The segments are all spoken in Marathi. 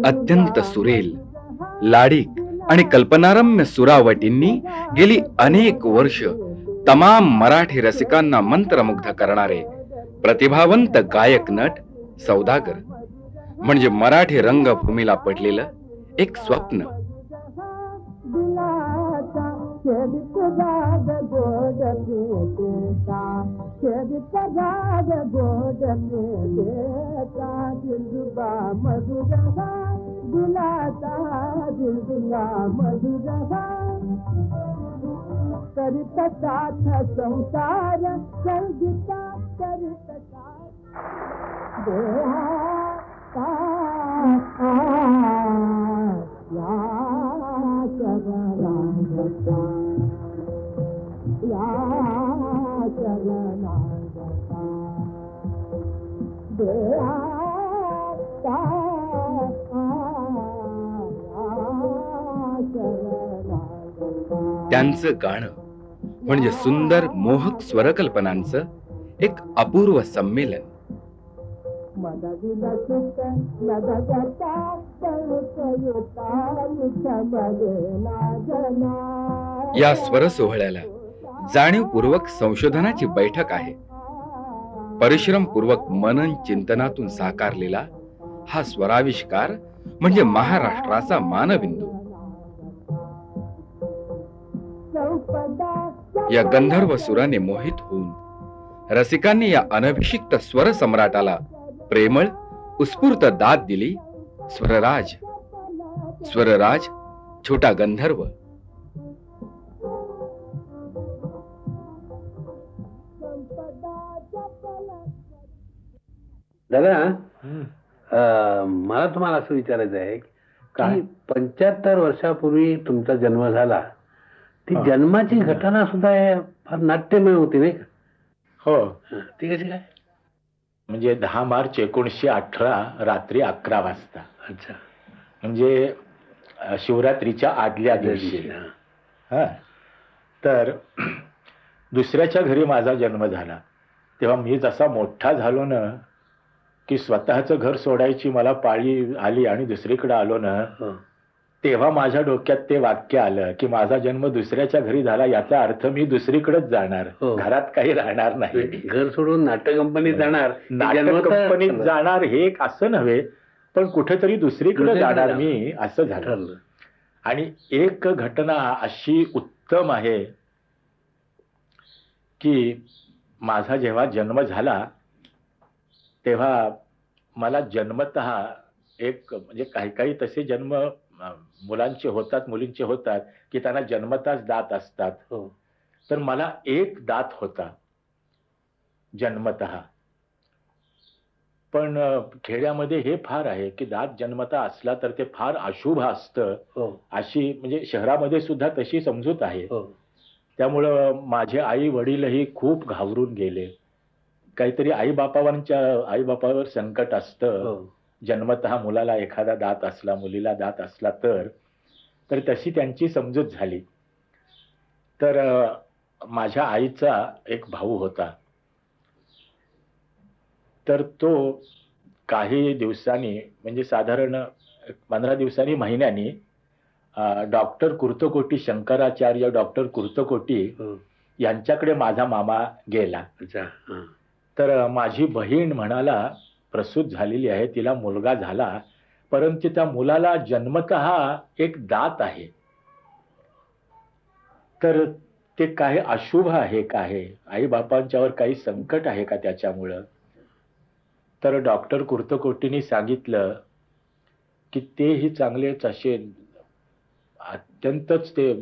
अत्यंत सुरेल, लाडीक आणि कल्पनारम्य सुरावटींनी गेली अनेक वर्ष तमाम मराठी रसिकांना मंत्रमुग्ध करणारे प्रतिभावंत गायक नट सौदागर म्हणजे मराठी रंगभूमीला पडलेलं एक स्वप्न. संसार त्यांचं गाणं म्हणजे सुंदर मोहक स्वरकल्पनांचं एक अपूर्व संमेलन. या स्वर सोहळ्याला जाणीवपूर्वक संशोधनाची बैठक आहे. परिश्रमपूर्वक मनन चिंतनातून साकारलेला हा स्वराविष्कार म्हणजे महाराष्ट्राचा मानबिंदू. या गंधर्व सुराने मोहित होऊन रसिकांनी या अनभिषिक्त स्वर सम्राटाला प्रेमळ उत्स्फूर्त दाद दिली. स्वरराज, स्वरराज छोटा गंधर्व. दादा, मला तुम्हाला असं विचारायचं आहे की 75 वर्षापूर्वी तुमचा जन्म झाला, ती जन्माची घटना सुद्धा फार नाट्यमय होती नाही का? हो. ती कशी काय? म्हणजे 10 मार्च 1918 रात्री 11 वाजता. अच्छा. म्हणजे शिवरात्रीच्या आदल्या दिवशी. हा, तर दुसऱ्याच्या घरी माझा जन्म झाला तेव्हा मी जसा मोठा झालो ना की स्वतःचं घर सोडायची मला पाळी आली आणि दुसरीकडे आलो ना, तेव्हा माझ्या डोक्यात ते वाक्य आलं की माझा जन्म दुसऱ्याच्या घरी झाला, याचा अर्थ मी दुसरीकडेच जाणार, घरात काही राहणार नाही. घर सोडून नाट्य कंपनीत जाणार, नाटक कंपनीत जाणार हे असं नव्हे, पण कुठेतरी दुसरीकडे जाणार मी, असं झालं. आणि एक घटना अशी उत्तम आहे की माझा जेव्हा जन्म झाला तेव्हा मला जन्मतः एक म्हणजे काही काही तसे जन्म मुलांचे होतात, मुलींचे होतात की त्यांना जन्मताच दात असतात. तर मला एक दात होता जन्मतः. पण खेड्यामध्ये हे फार आहे की दात जन्मता असला तर ते फार अशुभ असतं, हो अशी म्हणजे शहरामध्ये सुद्धा तशी समजूत आहे. हो त्यामुळं माझे आई वडीलही खूप घाबरून गेले. काहीतरी आई बापावर संकट असतं, हो जन्मतः मुलाला एखादा दात असला, मुलीला दात असला तर तर तशी त्यांची समजूत झाली. तर माझ्या आईचा एक भाऊ होता. तर तो काही दिवसांनी म्हणजे साधारण 15 दिवसांनी, महिन्यानी डॉक्टर कुर्तकोटी, शंकराचार्य डॉक्टर कुर्तकोटी हो यांच्याकडे माझा मामा गेला. अच्छा हा तर माझी बहीण म्हणाला प्रसूत झालेली आहे, तिला मुलगा झाला, परंतु त्या मुलाला जन्मतः एक दात आहे. तर ते काय अशुभ आहे का, आहे आई बापांच्यावर काही संकट आहे का त्याच्यामुळं? तर डॉक्टर कुर्तकोटींनी सांगितलं की तेही चांगलेच असे अत्यंतच ते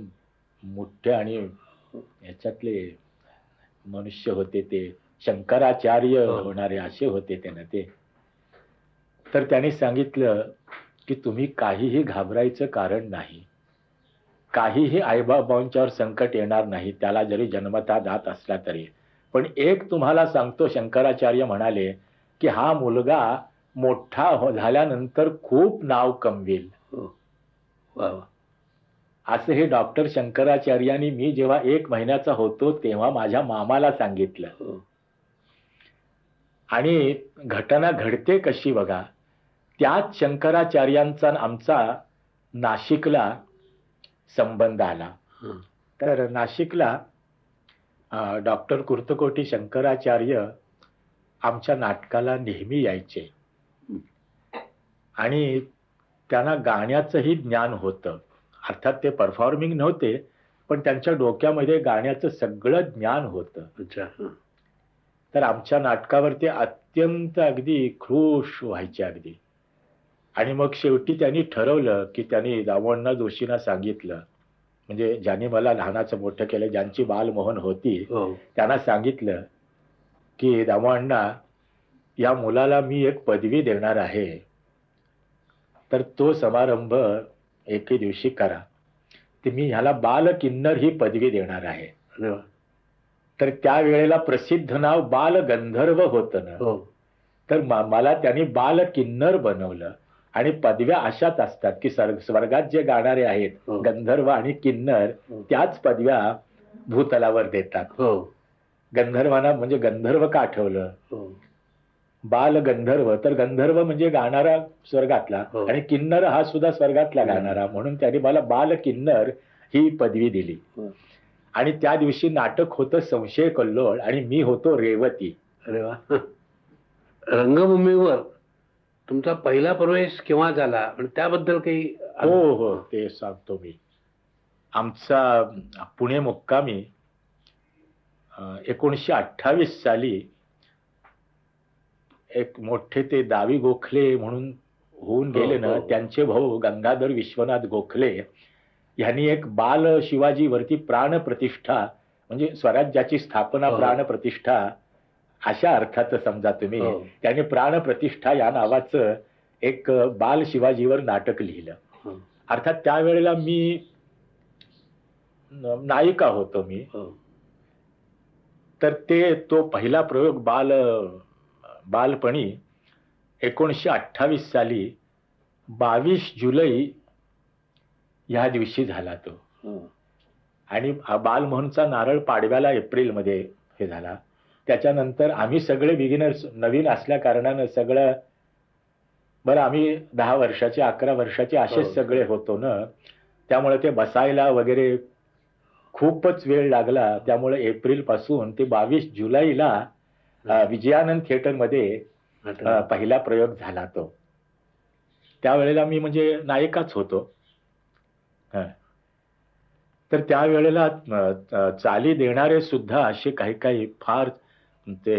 मोठे आणि ह्याच्यातले मनुष्य होते, ते शंकराचार्य होणारे असे होते त्यांना ते. तर त्याने सांगितलं की तुम्ही काहीही घाबरायचं कारण नाही, काहीही आईबाबांच्यावर संकट येणार नाही, त्याला जरी जन्मता दात असला तरी. पण एक तुम्हाला सांगतो, शंकराचार्य म्हणाले की हा मुलगा मोठा झाल्यानंतर खूप नाव कमवेल. हो वा वा असं हे डॉक्टर शंकराचार्यांनी मी जेव्हा 1 महिन्याचा होतो तेव्हा माझ्या मामाला सांगितलं. हो आणि घटना घडते कशी बघा, त्याच शंकराचार्यांचा आमचा नाशिकला संबंध आला. हा तर नाशिकला डॉक्टर कुर्तकोटी शंकराचार्य आमच्या नाटकाला नेहमी यायचे आणि त्यांना गाण्याचंही ज्ञान होतं. अर्थात ते परफॉर्मिंग नव्हते, पण त्यांच्या डोक्यामध्ये गाण्याचं सगळं ज्ञान होतं. अच्छा हा तर आमच्या नाटकावर ते अत्यंत अगदी खुश व्हायचे अगदी. आणि मग शेवटी त्यांनी ठरवलं की त्यांनी दामोअण्णा जोशींना सांगितलं, म्हणजे ज्यांनी मला लहानाचं मोठं केलं, ज्यांची बालमोहन होती, हो त्यांना सांगितलं की दामोअण्णा, या मुलाला मी एक पदवी देणार आहे, तर तो समारंभ एके दिवशी करा. ते मी ह्याला बालकिन्नर ही पदवी देणार आहे. अरे वा तर त्यावेळेला प्रसिद्ध नाव बालगंधर्व होतं ना, हो तर मला त्यांनी बालकिन्नर बनवलं. आणि पदव्या अशाच असतात की स्वर्गात जे गाणारे आहेत हो. गंधर्व आणि किन्नर, हो. त्याच पदव्या भूतलावर देतात. हो गंधर्वांना म्हणजे गंधर्व का आठवलं, हो बाल गंधर्व, तर गंधर्व म्हणजे गाणारा स्वर्गातला, हो. आणि किन्नर हा सुद्धा स्वर्गातला गाणारा, म्हणून त्यांनी मला बाल किन्नर ही पदवी दिली. हो. आणि त्या दिवशी नाटक होतं संशय कल्लोळ आणि मी होतो रेवती. अरे वा रंगभूमीवर तुमचा पहिला प्रवेश केव्हा झाला आणि त्याबद्दल काही हो हो ते सांगतो मी. आमचा पुणे मुक्कामी 1928 साली एक मोठे ते दावी गोखले म्हणून होऊन गेले ना, त्यांचे भाऊ गंगाधर विश्वनाथ गोखले यांनी एक बाल शिवाजी वरती प्राणप्रतिष्ठा, म्हणजे स्वराज्याची स्थापना प्राणप्रतिष्ठा अशा अर्थाचं समजा तुम्ही, त्यांनी प्राणप्रतिष्ठा या नावाचं एक बाल शिवाजीवर नाटक लिहिलं. अर्थात त्यावेळेला मी नायिका होतो मी. तर तो पहिला प्रयोग बालपणी 1928 साली 22 जुलै या दिवशी झाला तो. आणि बालमोहनचा नारळ पाडव्याला एप्रिलमध्ये हे झाला. त्याच्यानंतर आम्ही सगळे बिगिनर्स, नवीन असल्या कारणानं सगळं बरं, आम्ही 10 वर्षाचे 11 वर्षाचे असेच सगळे होतो ना, त्यामुळे ते बसायला वगैरे खूपच वेळ लागला. त्यामुळे एप्रिल पासून ते 22 जुलैला विजयानंद थिएटरमध्ये पहिला प्रयोग झाला तो. त्यावेळेला मी म्हणजे नायिकाच होतो. तर त्यावेळेला चाली देणारे सुद्धा असे काही काही फार ते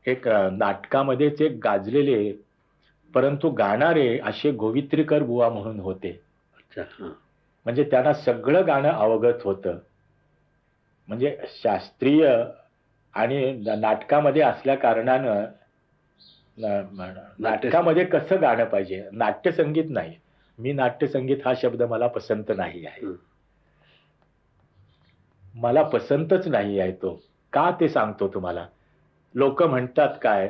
एक नाटकामध्येच एक गाजलेले परंतु गाणारे असे गोवित्रीकर बुवा म्हणून होते. म्हणजे त्यांना सगळं गाणं अवगत होतं. म्हणजे शास्त्रीय आणि नाटकामध्ये असल्या कारणानं नाटकामध्ये कसं गाणं पाहिजे. नाट्यसंगीत नाही, मी नाट्यसंगीत हा शब्द मला पसंत नाही आहे. मला पसंतच नाही आहे तो. का ते सांगतो तुम्हाला. लोक म्हणतात काय,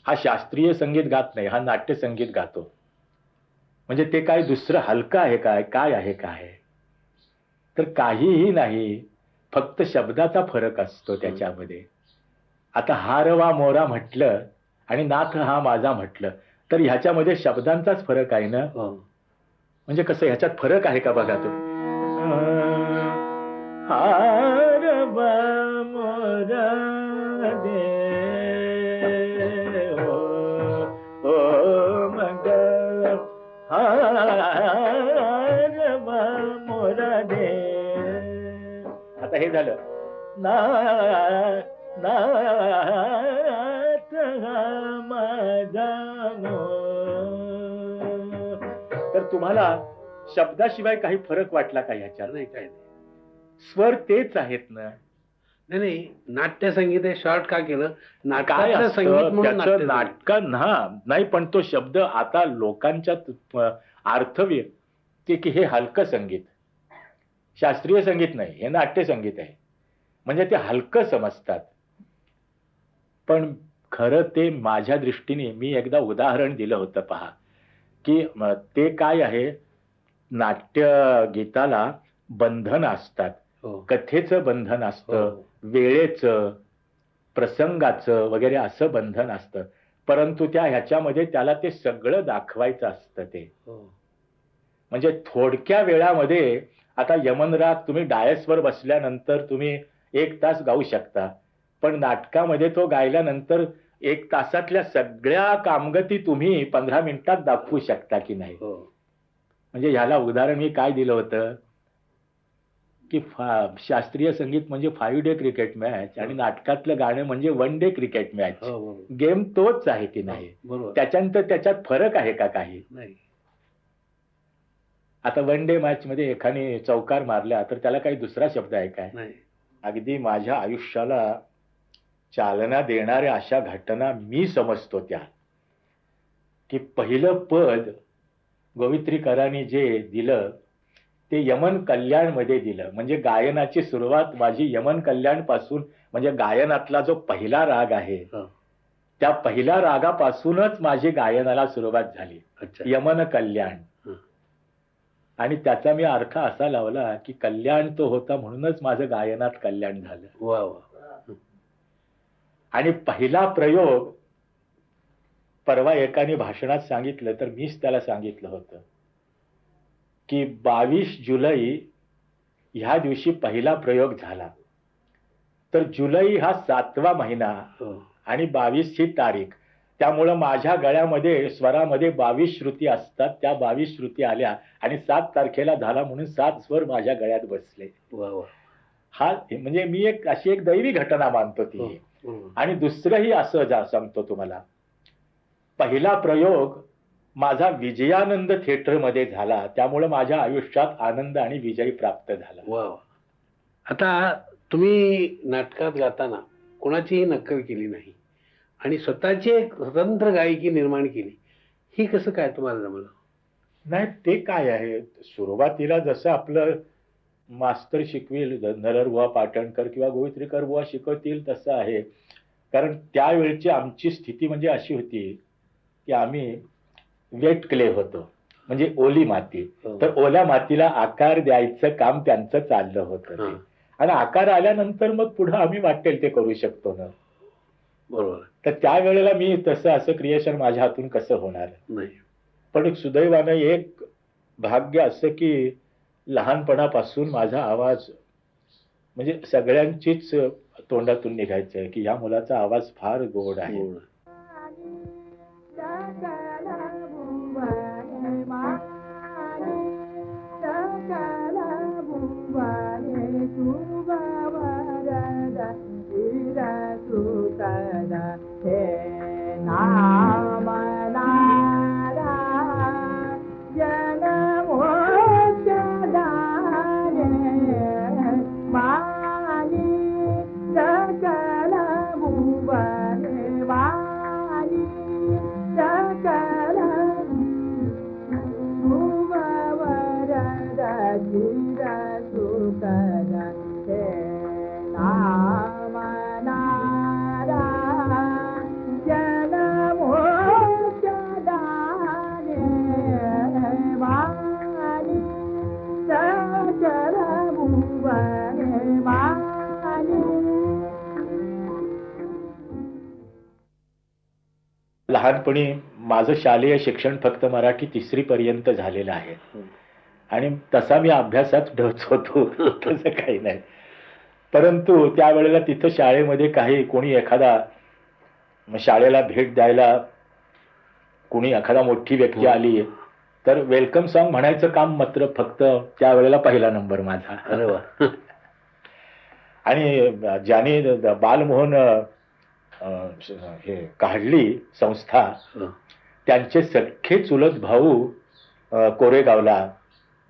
हा शास्त्रीय संगीत गात नाही, हा नाट्यसंगीत गातो. म्हणजे ते काय दुसरं हलकं आहे काय, काय आहे काय. तर काहीही नाही, फक्त शब्दाचा फरक असतो त्याच्यामध्ये. आता हारवा मोरा म्हटलं आणि नाथ हा माझा म्हटलं तर ह्याच्यामध्ये शब्दांचाच फरक आहे ना. म्हणजे कसं ह्याच्यात फरक आहे का बघा तो. हारवा मोरा दे ओ मग हारवा मोरा दे. आता हे झालं ना नाथ माझा मोर. तर तुम्हाला शब्दाशिवाय काही फरक वाटला का ह्याच्यात. नाही काय नाही. स्वर तेच आहेत ना. नाही नाही, नाट्य संगीत हे शॉर्ट का केलं. काय नाटकाचं संगीत म्हणून त्याचं नाटका नाही, पण तो शब्द आता लोकांच्या अर्थ ते की हे हलकं संगीत, शास्त्रीय संगीत नाही, हे नाट्य संगीत आहे. म्हणजे ते हलकं समजतात. पण खरं ते माझ्या दृष्टीने मी एकदा उदाहरण दिलं होतं पहा, की ते काय आहे, नाट्य गीताला बंधन असतात. कथेचं बंधन असतं, वेळेचं, प्रसंगाचं वगैरे असं बंधन असतं. परंतु ह्याच्यामध्ये त्याला ते सगळं दाखवायचं असतं. ते म्हणजे थोडक्या वेळामध्ये आता यमनराग तुम्ही डायसवर बसल्यानंतर तुम्ही 1 तास गाऊ शकता, पण नाटकामध्ये तो गायल्यानंतर 1 तासातल्या सगळ्या कामगती तुम्ही 15 मिनिटात दाखवू शकता की नाही. म्हणजे ह्याला उदाहरण मी काय दिलं होतं की शास्त्रीय संगीत म्हणजे 5 डे क्रिकेट मॅच आणि नाटकातलं गाणं म्हणजे 1 डे क्रिकेट मॅच. गेम तोच आहे की नाही. त्याच्यानंतर त्याच्यात फरक आहे का काही नाही. आता 1 डे मॅच मध्ये एकाने चौकार मारला तर त्याला काही दुसरा शब्द आहे काय नाही. अगदी माझ्या आयुष्याला चालना देणाऱ्या अशा घटना मी समजतो त्या, की पहिलं पद गोवित्रीकरांनी जे दिलं ते यमन कल्याण मध्ये दिलं. म्हणजे गायनाची सुरुवात माझी यमन कल्याण पासून, म्हणजे गायनातला जो पहिला राग आहे त्या पहिल्या रागापासूनच माझी गायनाला सुरुवात झाली. यमन कल्याण. आणि त्याचा मी अर्थ असा लावला की कल्याण तो होता म्हणूनच माझं गायनात कल्याण झालं. वा वा. आणि पहिला प्रयोग परवा एकाने भाषणात सांगितलं तर मीच त्याला सांगितलं होतं की 22 जुलै ह्या दिवशी पहिला प्रयोग झाला. तर जुलै हा 7वा महिना आणि 22 ही तारीख, त्यामुळं माझ्या गळ्यामध्ये स्वरामध्ये 22 श्रुती असतात. त्या 22 श्रुती आल्या आणि 7 तारखेला झाला म्हणून 7 स्वर माझ्या गळ्यात बसले. हा म्हणजे मी अशी एक दैवी घटना मानतो ती. आणि दुसरंही असं सांगतो तुम्हाला, पहिला प्रयोग माझा विजयानंद थिएटर मध्ये झाला, त्यामुळे माझ्या आयुष्यात आनंद आणि विजय प्राप्त झाला. वा. आता तुम्ही नाटकात गाताना कोणाचीही नक्कल केली नाही आणि स्वतःची एक स्वतंत्र गायकी निर्माण केली, ही कसं काय तुम्हाला जमलं. नाही ते काय आहे, सुरुवातीला जसं आपलं मास्तर शिकविल, नरहरबुवा पाटणकर किंवा गोवित्रीकर बुवा शिकवतील तसं आहे. कारण त्यावेळची आमची स्थिती म्हणजे अशी होती की आम्ही वेट क्ले होतो, म्हणजे ओली माती. तर ओल्या मातीला आकार द्यायचं काम त्यांचं चाललं होतं. आणि आकार आल्यानंतर मग पुढे आम्ही वाटेल ते करू शकतो ना. बरोबर. तर त्यावेळेला मी तसं असं क्रिएशन माझ्या हातून कसं होणार नाही. पण सुदैवानं एक भाग्य असं की लहानपणापासून माझा आवाज म्हणजे सगळ्यांचीच तोंडातून निघायचं की या मुलाचा आवाज फार गोड आहे. लहानपणी माझं शालेय शिक्षण फक्त मराठी 3री पर्यंत झालेलं आहे आणि तसा मी अभ्यासात ढच होतो तसं काही नाही. परंतु त्यावेळेला तिथं शाळेमध्ये काही कोणी एखादा शाळेला भेट द्यायला कोणी एखादा मोठी व्यक्ती आली तर वेलकम सॉन्ग म्हणायचं काम मात्र फक्त त्यावेळेला पहिला नंबर माझा. अरे वा. आणि ज्याने बालमोहन हे काढली संस्था त्यांचे सख्खे चुलत भाऊ कोरेगावला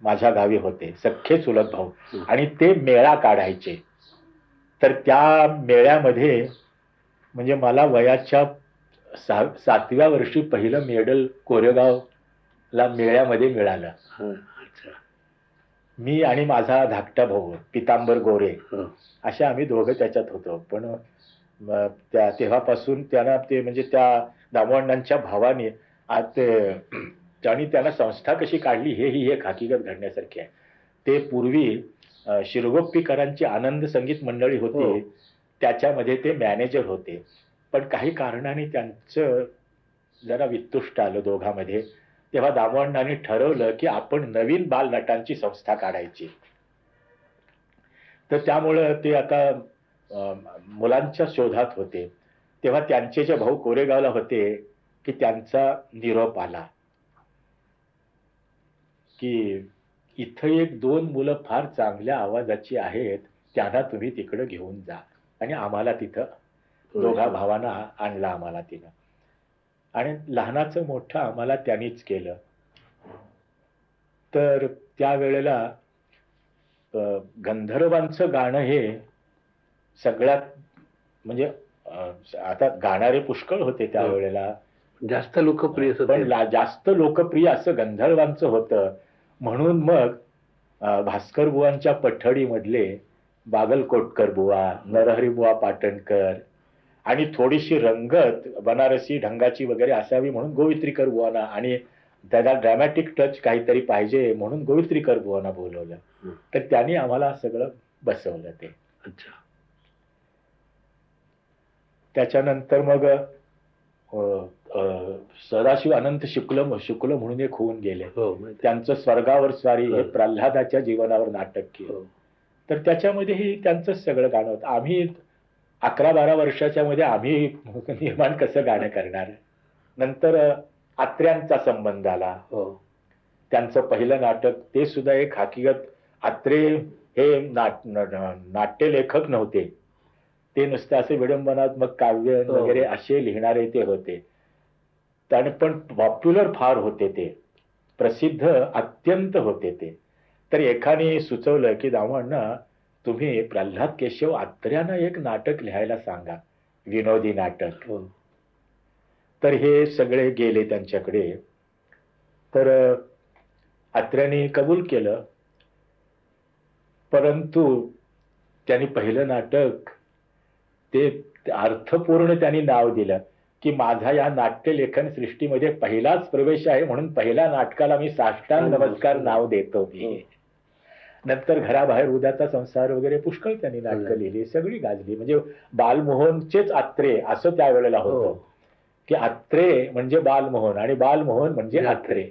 माझ्या गावी होते, सख्खे चुलत भाऊ. आणि ते मेळा काढायचे. तर त्या मेळ्यामध्ये म्हणजे मला वयाच्या 7व्या वर्षी पहिलं मेडल कोरेगावला मेळ्यामध्ये मिळालं. अच्छा. मी आणि माझा धाकटा भाऊ पितांबर गोरे अशा आम्ही दोघं त्याच्यात होतो. पण त्या तेव्हापासून त्यांना ते म्हणजे त्या दामोदरांच्या भावाने आज ते त्यांनी त्यांना संस्था कशी काढली ही एक हकीकत घडण्यासारखी आहे. ते पूर्वी शिरगोप्पीकरांची आनंद संगीत मंडळी होती, त्याच्यामध्ये ते मॅनेजर होते. पण काही कारणाने त्यांचं जरा वित्तुष्ट आलं दोघांमध्ये. तेव्हा दामोदरांनी ठरवलं की आपण नवीन बालनटांची संस्था काढायची. तर त्यामुळं ते आता मुलांच्या शोधात होते. तेव्हा त्यांचे जे भाऊ कोरेगावला होते की त्यांचा निरोप आला की इथं 1-2 मुलं फार चांगल्या आवाजाची आहेत, त्यांना तुम्ही तिकडं घेऊन जा. आणि आम्हाला तिथं दोघा भावांना आणला आम्हाला तिनं. आणि लहानाचं मोठं आम्हाला त्यांनीच केलं. तर त्यावेळेला गंधर्वांचं गाणं हे सगळ्यात म्हणजे आता गाणारे पुष्कळ होते त्यावेळेला, जास्त लोकप्रिय पण जास्त लोकप्रिय असं गंधर्वांचं होतं. म्हणून मग भास्कर बुवांच्या पठडीमधले बागलकोटकर बुवा, नरहरी बुवा पाटणकर आणि थोडीशी रंगत बनारसी ढंगाची वगैरे असावी म्हणून गोवित्रीकर बुवांना, आणि त्याला ड्रॅमॅटिक टच काहीतरी पाहिजे म्हणून गोवित्रीकर बुवांना बोलवलं. तर त्यांनी आम्हाला सगळं बसवलं ते. अच्छा. त्याच्यानंतर मग सदाशिव अनंत शुक्ल म्हणून एक होऊन गेले. त्यांचं स्वर्गावर स्वारी हे प्रल्हादाच्या जीवनावर नाटक केलं. तर त्याच्यामध्येही त्यांचंच सगळं गाणं होतं. आम्ही 11-12 वर्षाच्या मध्ये आम्ही निर्माण कसं गाणं करणार. नंतर आत्र्यांचा संबंध आला. त्यांचं पहिलं नाटक ते सुद्धा एक हकीकत. आत्रे हे नाट्य लेखक नव्हते, ते नुसतं असे विडंबनात्मक काव्य वगैरे असे लिहिणारे ते होते. आणि पण पॉप्युलर फार होते, ते प्रसिद्ध अत्यंत होते ते. तर एकाने सुचवलं की दामोदरांना तुम्ही प्रल्हाद केशव आत्र्यांना एक नाटक लिहायला सांगा, विनोदी नाटक. तर हे सगळे गेले त्यांच्याकडे. तर आत्र्यांनी कबूल केलं. परंतु त्यांनी पहिलं नाटक ते अर्थपूर्ण त्यांनी नाव दिलं की माझा या नाट्यलेखन सृष्टीमध्ये पहिलाच प्रवेश आहे म्हणून पहिल्या नाटकाला मी साष्टांग नमस्कार नाव देतो मी. नंतर घराबाहेर उद्याचा संसार वगैरे पुष्कळ त्यांनी नाटकं लिहिली, सगळी गाजली. म्हणजे बालमोहनचेच आत्रे असं त्यावेळेला होतं की आत्रे म्हणजे बालमोहन आणि बालमोहन म्हणजे आत्रे.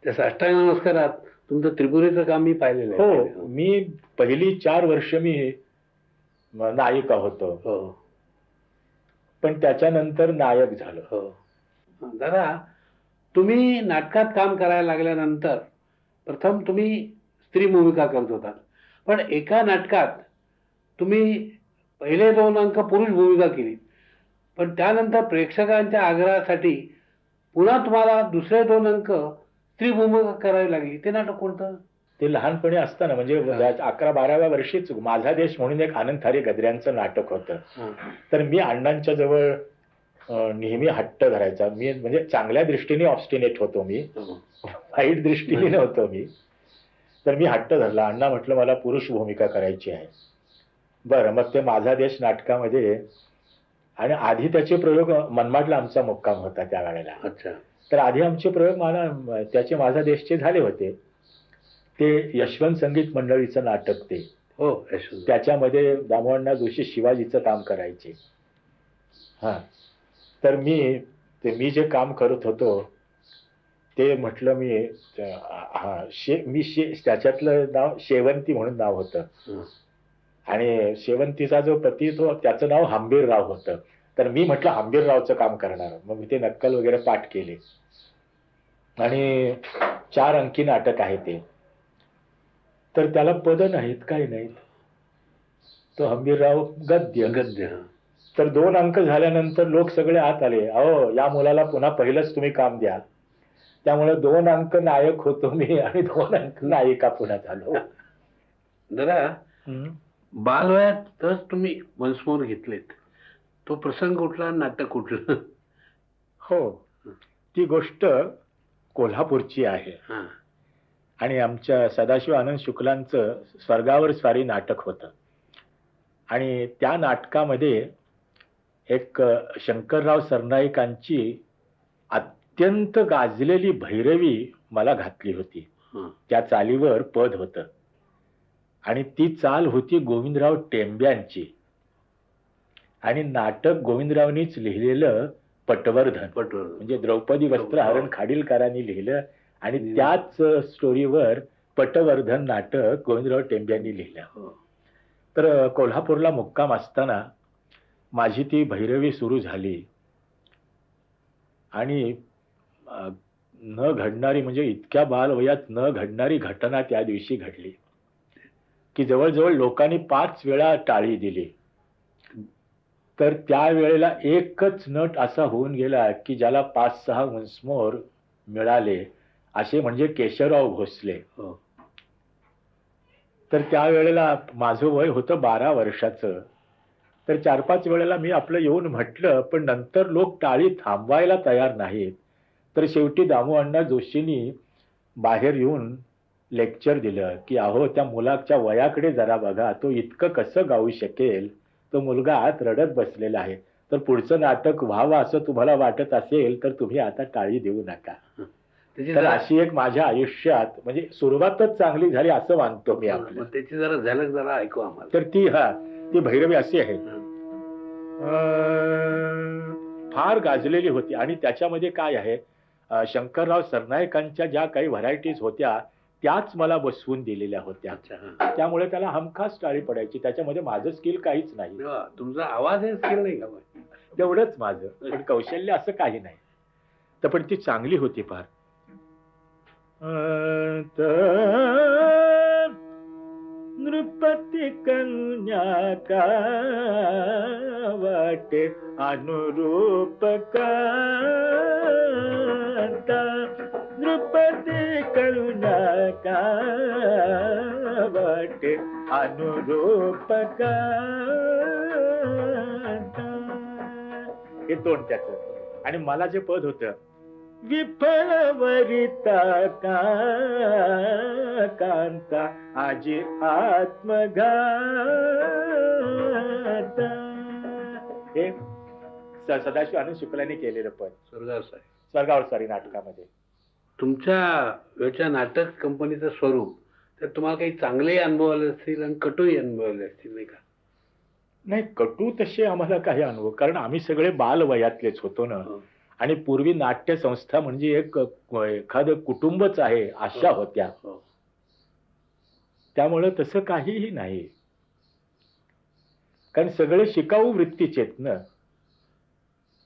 त्या साष्टांग नमस्कारात तुमचं त्रिपुरेचं काम मी पाहिलेलं आहे. हो, मी पहिली 4 वर्ष मी नायिका होतो. पण त्याच्यानंतर नायक झालो. दादा, तुम्ही नाटकात काम करायला लागल्यानंतर प्रथम तुम्ही स्त्री भूमिका करत होतात, पण एका नाटकात तुम्ही पहिले 2 अंक पुरुष भूमिका केली, पण त्यानंतर प्रेक्षकांच्या आग्रहासाठी पुन्हा तुम्हाला दुसरे 2 अंक स्त्री भूमिका करावी लागली. ते नाटक कोणतं? ते लहानपणी असताना म्हणजे 11-12व्या वर्षीच माझा देश म्हणून एक आनंद थारे गद्र्यांचं नाटक होतं. तर मी अण्णांच्या जवळ नेहमी हट्ट धरायचा. मी म्हणजे चांगल्या दृष्टीने ऑब्स्टिनेट होतो मी, वाईट दृष्टीने नव्हतो मी. तर मी हट्ट धरला. अण्णा म्हटलं मला पुरुष भूमिका करायची आहे. बरं, मग ते माझा देश नाटकामध्ये, आणि आधी त्याचे प्रयोग मनमाडला आमचा मुक्काम होता त्या वेळेला. अच्छा. तर आधी आमचे प्रयोग त्याचे माझा देशचे झाले होते. ते यशवंत संगीत मंडळीचं नाटक ते. त्याच्यामध्ये दामोदर जोशी शिवाजीचं काम करायचे. तर मी ते मी जे काम करत होतो ते म्हटलं मी त्याच्यातलं नाव शेवंती म्हणून नाव होतं. हं. आणि शेवंतीचा जो पती तो त्याचं नाव हंबीरराव होतं. तर मी म्हटलं हंबीररावचं काम करणार. मग मी ते नक्कल वगैरे पाठ केले आणि 4 अंकी नाटक आहे ते. तर त्याला पद नाहीत, काही नाहीत. तो हंबीरराव गद्य. गद्य. तर 2 अंक झाल्यानंतर लोक सगळे आत आले, अहो या मुलाला पुन्हा पहिलंच तुम्ही काम द्या. त्यामुळे 2 अंक नायक होतो मी आणि 2 अंक नायिका पुन्हा झालो. जरा बालवयातच तुम्ही वन्स घेतलेत. तो प्रसंग कुठला, नाटक कुठलं? हो, ती गोष्ट कोल्हापूरची आहे. हां. आणि आमच्या सदाशिव आनंद शुक्लांचं स्वर्गावर स्वारी नाटक होतं. आणि त्या नाटकामध्ये एक शंकरराव सरनाईकांची अत्यंत गाजलेली भैरवी मला घातली होती. हं. त्या चालीवर पद होतं आणि ती चाल होती गोविंदराव टेंब्यांची. आणि नाटक गोविंदरावनीच लिहिलेलं पटवर्धन, म्हणजे द्रौपदी वस्त्रहरण खाडीलकरांनी लिहिलं आणि त्याच स्टोरीवर पटवर्धन नाटक गोविंदराव टेंब्यांनी लिहिलं. तर कोल्हापूरला मुक्काम असताना माझी ती भैरवी सुरू झाली आणि न घडणारी, म्हणजे इतक्या बालवयात न घडणारी घटना त्या दिवशी घडली की जवळजवळ लोकांनी 5 वेळा टाळी दिली. तर त्यावेळेला एकच नट असा होऊन गेला की ज्याला 5-6 वन्समोर मिळाले, असे म्हणजे केशवराव भोसले. तर त्यावेळेला माझं वय होतं 12 वर्षाचं. तर 4-5 वेळेला मी आपलं येऊन म्हटलं, पण नंतर लोक टाळी थांबवायला तयार नाहीत. तर शेवटी दामूअण्णा जोशींनी बाहेर येऊन लेक्चर दिलं की अहो त्या मुलाच्या वयाकडे जरा बघा, तो इतकं कसं गाऊ शकेल, तो मुलगा आत रडत बसलेला आहे. तर पुढचं नाटक व्हावं असं तुम्हाला वाटत असेल तर तुम्ही आता टाळी देऊ नका. तर अशी एक माझ्या आयुष्यात म्हणजे सुरुवातच चांगली झाली असं मानतो मी आपलं. त्याची जरा झलक जरा ऐकू आम्हाला. तर ती भैरवी अशी आहे, फार गाजलेली होती. आणि त्याच्यामध्ये काय आहे, शंकरराव सरनाईकांच्या ज्या काही व्हरायटीज होत्या त्याच मला बसवून दिलेल्या होत्या. त्यामुळे त्याला हमखास टाळी पडायची. त्याच्यामध्ये माझं स्किल काहीच नाही. तुमचा आवाज हे स्किल नाही का? तेवढंच माझं, पण कौशल्य असं काही नाही. तर पण ती चांगली होती फार. नृपती कन्या का वाटे अनुरूप कांता, नृपती कन्या का वाटे अनुरूप कांता. हे तोंड त्याचं. आणि मला जे पद होतं, विफल वरिता कांता आजी आत्मघात. हे सदाशिव आनंद शुक्लांनी केलेलं पद स्वर्गावर स्वारी नाटकामध्ये. तुमच्या वेळच्या नाटक कंपनीचं स्वरूप तर तुम्हाला काही चांगले अनुभव आले असतील आणि कटूही अनुभव आले असतील, नाही का? नाही, कटू तसे आम्हाला काही अनुभव, कारण आम्ही सगळे बालवयातलेच होतो ना. आणि पूर्वी नाट्य संस्था म्हणजे एखादं कुटुंबच आहे अशा होत्या. त्यामुळं तसं काहीही नाही, कारण सगळे शिकाऊ वृत्तीचेत ना.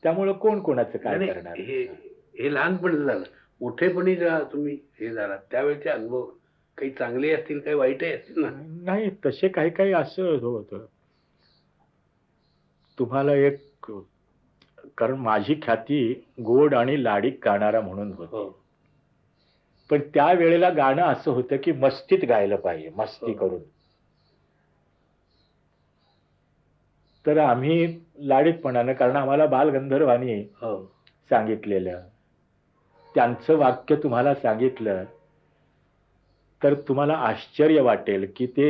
त्यामुळं कोण कोणाचं काय करणार. हे लहानपणी झालं. मोठेपणी जेव्हा तुम्ही हे झाला त्यावेळेचे अनुभव काही चांगले असतील, काही वाईटही असतील ना? नाही, तसे काही काही असं होतं. तुम्हाला एक, कारण माझी ख्याती गोड आणि लाडीक गाणारा म्हणून होती. पण त्या वेळेला गाणं असं होतं की मस्तीत गायलं पाहिजे, मस्ती करून. तर आम्ही लाडीतपणानं, कारण आम्हाला बालगंधर्वांनी सांगितलेलं, त्यांचं वाक्य तुम्हाला सांगितलं तर तुम्हाला आश्चर्य वाटेल की ते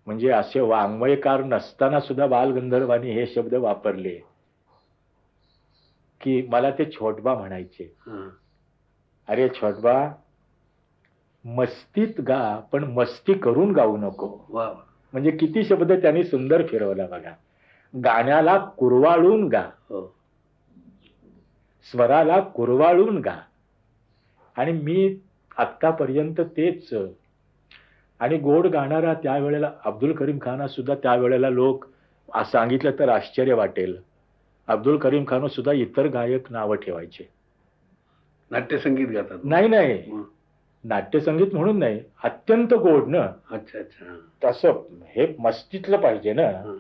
म्हणजे असे वाङ्मयकार नसताना सुद्धा बालगंधर्वांनी हे शब्द वापरले की मला ते छोटबा म्हणायचे. अरे छोटबा, मस्तीत गा पण मस्ती करून गाऊ नको. म्हणजे किती शब्द त्यांनी सुंदर फिरवला बघा. गाण्याला कुरवाळून गा. स्वराला कुरवाळून गा. आणि मी आत्तापर्यंत तेच. आणि गोड गाणारा त्यावेळेला अब्दुल करीम खाना सुद्धा त्यावेळेला लोक सांगितलं तर आश्चर्य वाटेल, अब्दुल करीम खान सुद्धा इतर गायक नावं ठेवायचे. नाट्यसंगीत गातात? नाही नाही, हं. नाट्यसंगीत म्हणून नाही, अत्यंत गोड ना. अच्छा अच्छा. तसं हे मस्तीतलं पाहिजे ना. हं.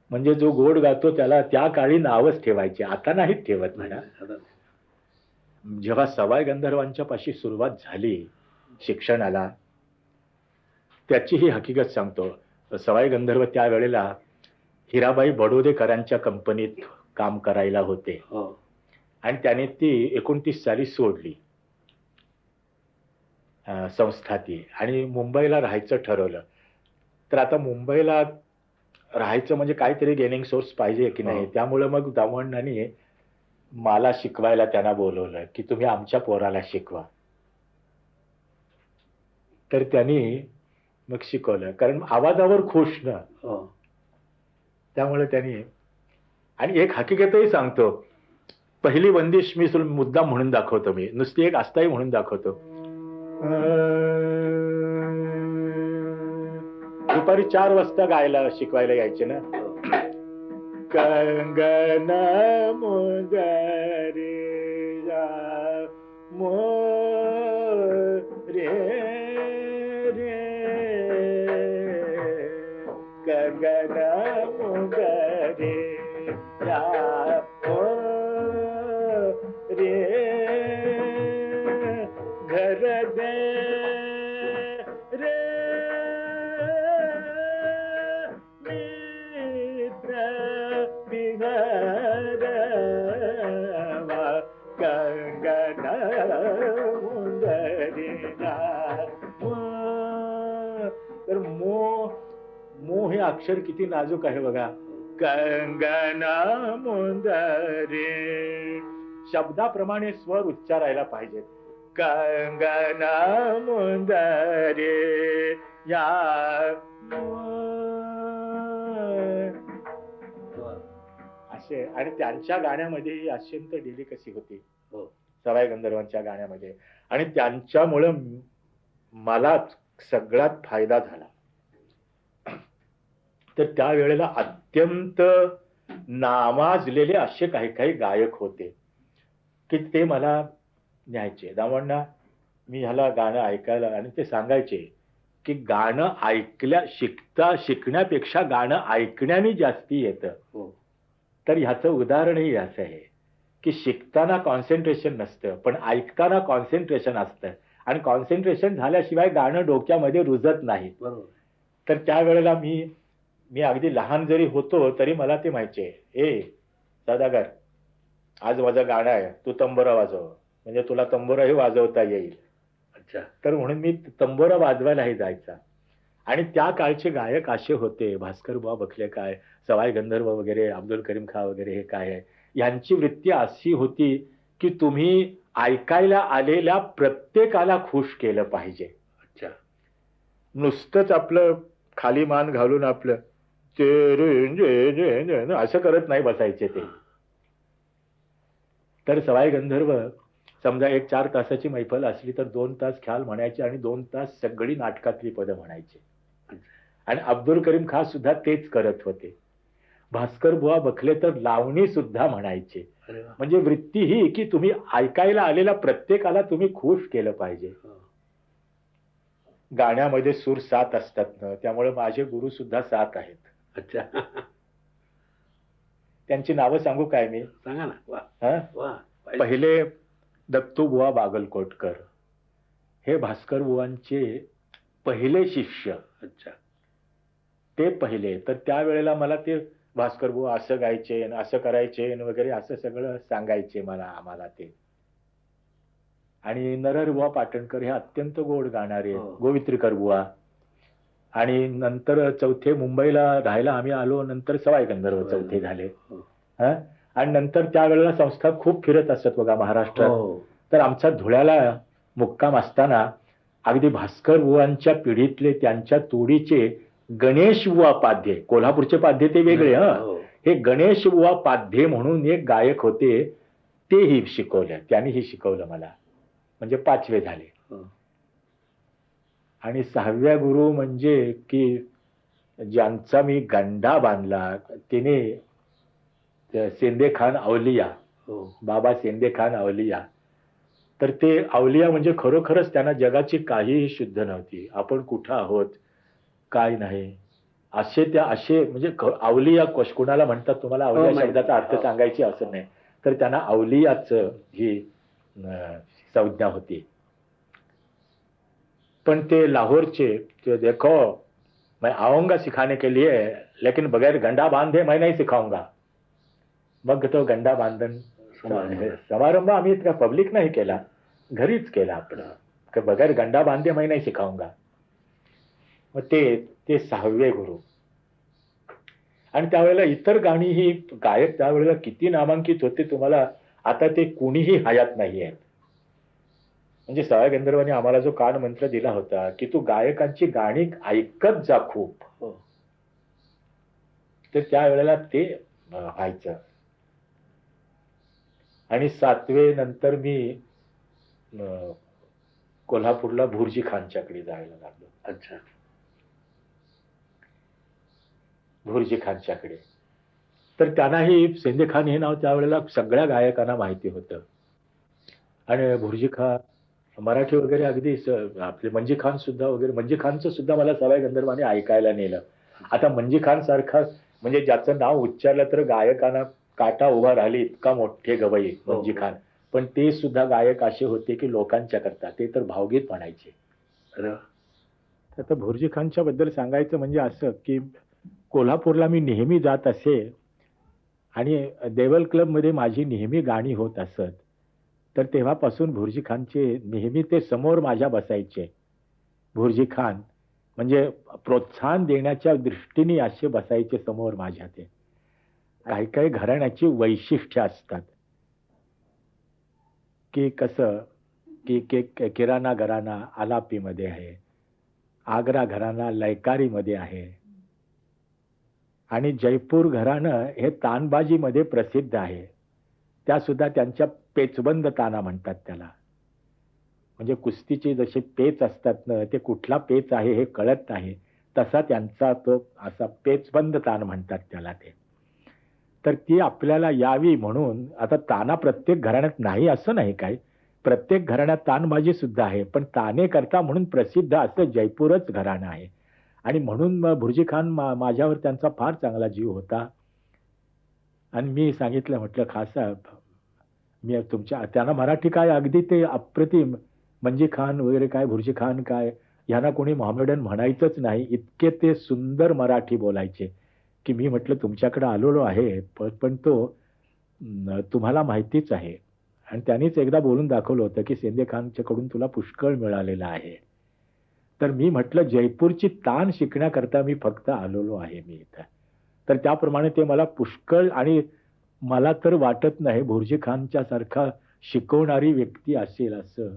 म्हणजे जो गोड गातो त्याला त्या काळी नावच ठेवायचे, आता नाहीत ठेवत म्हणा. आता- जेव्हा सवाई गंधर्वांच्या पाशी सुरुवात झाली शिक्षणाला, त्याची ही हकीकत सांगतो. सवाई गंधर्व त्यावेळेला हिराबाई बडोदेकरांच्या कंपनीत काम करायला होते हो. आणि त्याने ती 29 साली सोडली संस्था ती, आणि मुंबईला राहायचं ठरवलं. तर आता मुंबईला राहायचं म्हणजे काहीतरी गेनिंग सोर्स पाहिजे की नाही. हो. त्यामुळे मग दामोंडांनी मला शिकवायला त्यांना बोलवलं की तुम्ही आमच्या पोराला शिकवा. तर त्यांनी मग शिकवलं, कारण आवाजावर खुश ना. हो. त्यामुळे त्यांनी, आणि एक हकीकतही सांगतो, पहिली बंदिश मी मुद्दाम म्हणून दाखवतो, मी नुसती एक आस्थाही म्हणून दाखवतो. दुपारी 4 वाजता गायला शिकवायला यायचे ना. कंगन मुगरे मोरे रे, कंगन मुगरे रे, घर दे रे मित्र बिहरवा, कंगन मुंदरीना. तर मो हे अक्षर किती नाजूक आहे बघा. कंगन मुंदरी, शब्दाप्रमाणे स्वर उच्चारायला पाहिजेत. कंगन मुंदरी या असे. आणि त्यांच्या गाण्यामध्ये ही अत्यंत डेलिकसी होती हो. सवाई गंधर्वांच्या गाण्यामध्ये, आणि त्यांच्यामुळं मला सगळ्यात फायदा झाला. तर त्यावेळेला अत्यंत नावाजलेले असे काही काही गायक होते की ते मला न्यायचे. दामोंडा मी ह्याला गाणं ऐकायला, आणि ते सांगायचे की गाणं शिकण्यापेक्षा गाणं ऐकण्याने जास्ती येतं. हो. तर ह्याचं उदाहरणही असं आहे की शिकताना कॉन्सन्ट्रेशन नसतं, पण ऐकताना कॉन्सन्ट्रेशन असतं, आणि कॉन्सन्ट्रेशन झाल्याशिवाय गाणं डोक्यामध्ये रुजत नाही. बरोबर. तर त्यावेळेला मी अगदी लहान जरी होतो तरी मला ते माहिती आहे, ए सदागर, आज माझं गाणं आहे, तू तंबोरा वाजव, म्हणजे तुला तंबोराही वाजवता येईल. अच्छा. तर म्हणून मी तंबोरा वाजवायलाही जायचा. आणि त्या काळचे गायक असे होते, भास्कर बुवा बखले काय, सवाई गंधर्व वगैरे, अब्दुल करीम खा वगैरे, हे काय आहे, यांची वृत्ती अशी होती की तुम्ही ऐकायला आलेल्या प्रत्येकाला खुश केलं पाहिजे. अच्छा. नुसतंच आपलं खाली मान घालून आपलं असं करत नाही बसायचे ते. तर सवाई गंधर्व समजा एक 4 तासाची मैफल असली तर 2 तास ख्याल म्हणायचे आणि 2 तास सगळी नाटकातली पदं म्हणायचे. आणि अब्दुल करीम खान सुद्धा तेच करत होते. भास्कर बुवा बखले तर लावणी सुद्धा म्हणायचे. अरे वा. म्हणजे वृत्ती ही की तुम्ही ऐकायला आलेल्या प्रत्येकाला तुम्ही खुश केलं पाहिजे. हो. गाण्यामध्ये सूर 7 असतात ना, त्यामुळे माझे गुरु सुद्धा 7 आहेत. अच्छा. त्यांची नावं सांगू काय मी? सांगा ना. वा हा? वा. पहिले दत्तू बुवा बागलकोटकर, हे भास्कर बुवांचे पहिले शिष्य. अच्छा. ते पहिले. तर त्यावेळेला मला ते भास्कर बुवा असं गायचे, असं करायचे वगैरे असं सगळं सांगायचे आम्हाला ते. आणि नरहर बुवा पाटणकर हे अत्यंत गोड गाणारे, हो. गोवित्रीकर बुवा. आणि नंतर चौथे मुंबईला राहायला आम्ही आलो, नंतर सवाई गंधर्व चौथे झाले. हो. हा? आणि नंतर त्यावेळेला संस्था खूप फिरत असतात बघा महाराष्ट्रात. हो. तर आमचा धुळ्याला मुक्काम असताना अगदी भास्कर बुवांच्या पिढीतले त्यांच्या तोडीचे गणेश बुवा पाध्ये, कोल्हापूरचे पाध्ये ते वेगळे, हो. हे गणेश बुवा पाध्ये म्हणून एक गायक होते. तेही शिकवलं, त्यांनीही शिकवलं मला. म्हणजे 5वे झाले. हो. आणि 6व्या गुरु म्हणजे की ज्यांचा मी गंडा बांधला, तिने सेंदे खान अवलिया, हो. बाबा सेंदे खान अवलिया. तर ते अवलिया म्हणजे खरोखरच त्यांना जगाची काहीही शुद्ध नव्हती. आपण कुठं आहोत, काय नाही, असे म्हणजे अवलिया कुणाला म्हणतात तुम्हाला अवलिया माहिती. शब्दाचा अर्थ हो. सांगायची असं नाही. तर त्यांना अवलियाच ही संज्ञा होती. पण ते लाहोरचे ते देखो मैं आऊंगा सिखाने के लिए लेकिन बगैर गंडा बांधे मैं नहीं सिखाऊंगा. मग तो गंडा बांधन समारंभ आम्ही इतका पब्लिक नाही केला, घरीच केला आपलं. बगैर गंडा बांधे मैं नहीं सिखाऊंगा. मग ते 6वे गुरु. आणि त्यावेळेला इतर गाणी ही गायक त्यावेळेला किती नामांकित होते तुम्हाला आता ते कुणीही हयात नाही आहेत. म्हणजे सवाई गंधर्वांनी आम्हाला जो कान मंत्र दिला होता की तू गायकांची गाणी ऐकत जा खूप, तर त्यावेळेला ते व्हायचं. आणि 7वे नंतर मी कोल्हापूरला भुर्जी खानच्याकडे जायला लागलो. अच्छा. भुर्जी खानच्याकडे. तर त्यांनाही सेंदे खान हे नाव त्यावेळेला सगळ्या गायकांना माहिती होतं. आणि भुर्जी खान मराठी वगैरे अगदी आपले मंजी खान सुद्धा वगैरे, मंजी खानचं सुद्धा मला सवाई गंधर्वांनी ऐकायला नेलं. आता मंजी खान सारखा म्हणजे ज्याचं नाव उच्चारलं तर गायकांना काटा उभा राहिली, इतका मोठे गवई मंजी खान. पण ते सुद्धा गायक असे होते की लोकांच्या करता ते तर भावगीत म्हणायचे. आता भुर्जी खानच्या बद्दल सांगायचं म्हणजे असं की कोल्हापूरला मी नेहमी जात असे आणि देवल क्लब मध्ये माझी नेहमी गाणी होत असत. तर तेव्हापासून भुर्जी खानचे नेहमी ते समोर माझ्या बसायचे. भुर्जी खान म्हणजे प्रोत्साहन देण्याच्या दृष्टीने असे बसायचे समोर माझ्या. ते काही काही घराण्याची वैशिष्ट्य असतात की कसं की किराणा घराणा आलापीमध्ये आहे, आग्रा घराणा लयकारीमध्ये आहे, आणि जयपूर घराणं हे तानबाजीमध्ये प्रसिद्ध आहे. त्या सुद्धा त्यांच्या पेचबंद ताना म्हणतात त्याला. म्हणजे कुस्तीचे जसे पेच असतात ना, ते कुठला पेच आहे हे कळत नाही, तसा त्यांचा तो असा पेचबंद तान म्हणतात त्याला ते. तर ती आपल्याला यावी म्हणून आता ताना प्रत्येक घराण्यात नाही असं नाही, काय प्रत्येक घराण्यात तानबाजी सुद्धा आहे, पण ताने करता म्हणून प्रसिद्ध असं जयपूरच घराणं आहे. आणि म्हणून भुर्जी खान माझ्यावर त्यांचा फार चांगला जीव होता. आणि मी सांगितलं, म्हटलं खासाहेब मी तुमच्या, त्यांना मराठी काय अगदी ते अप्रतिम, मंजी खान वगैरे काय भुर्जी खान काय यांना कोणी मोहम्मडन म्हणायचंच नाही, इतके ते सुंदर मराठी बोलायचे की मी म्हटलं तुमच्याकडे आलेलो आहे पण तो तुम्हाला माहितीच आहे. आणि त्यांनीच एकदा बोलून दाखवलं होतं की सेंदे खानच्याकडून तुला पुष्कळ मिळालेला आहे. तर मी म्हटलं जयपूरची तान शिकण्याकरता मी फक्त आलेलो आहे मी इथं. तर त्याप्रमाणे ते मला पुष्कळ, आणि मला तर वाटत नाही भुर्जी खानच्या सारखा शिकवणारी व्यक्ती असेल असं.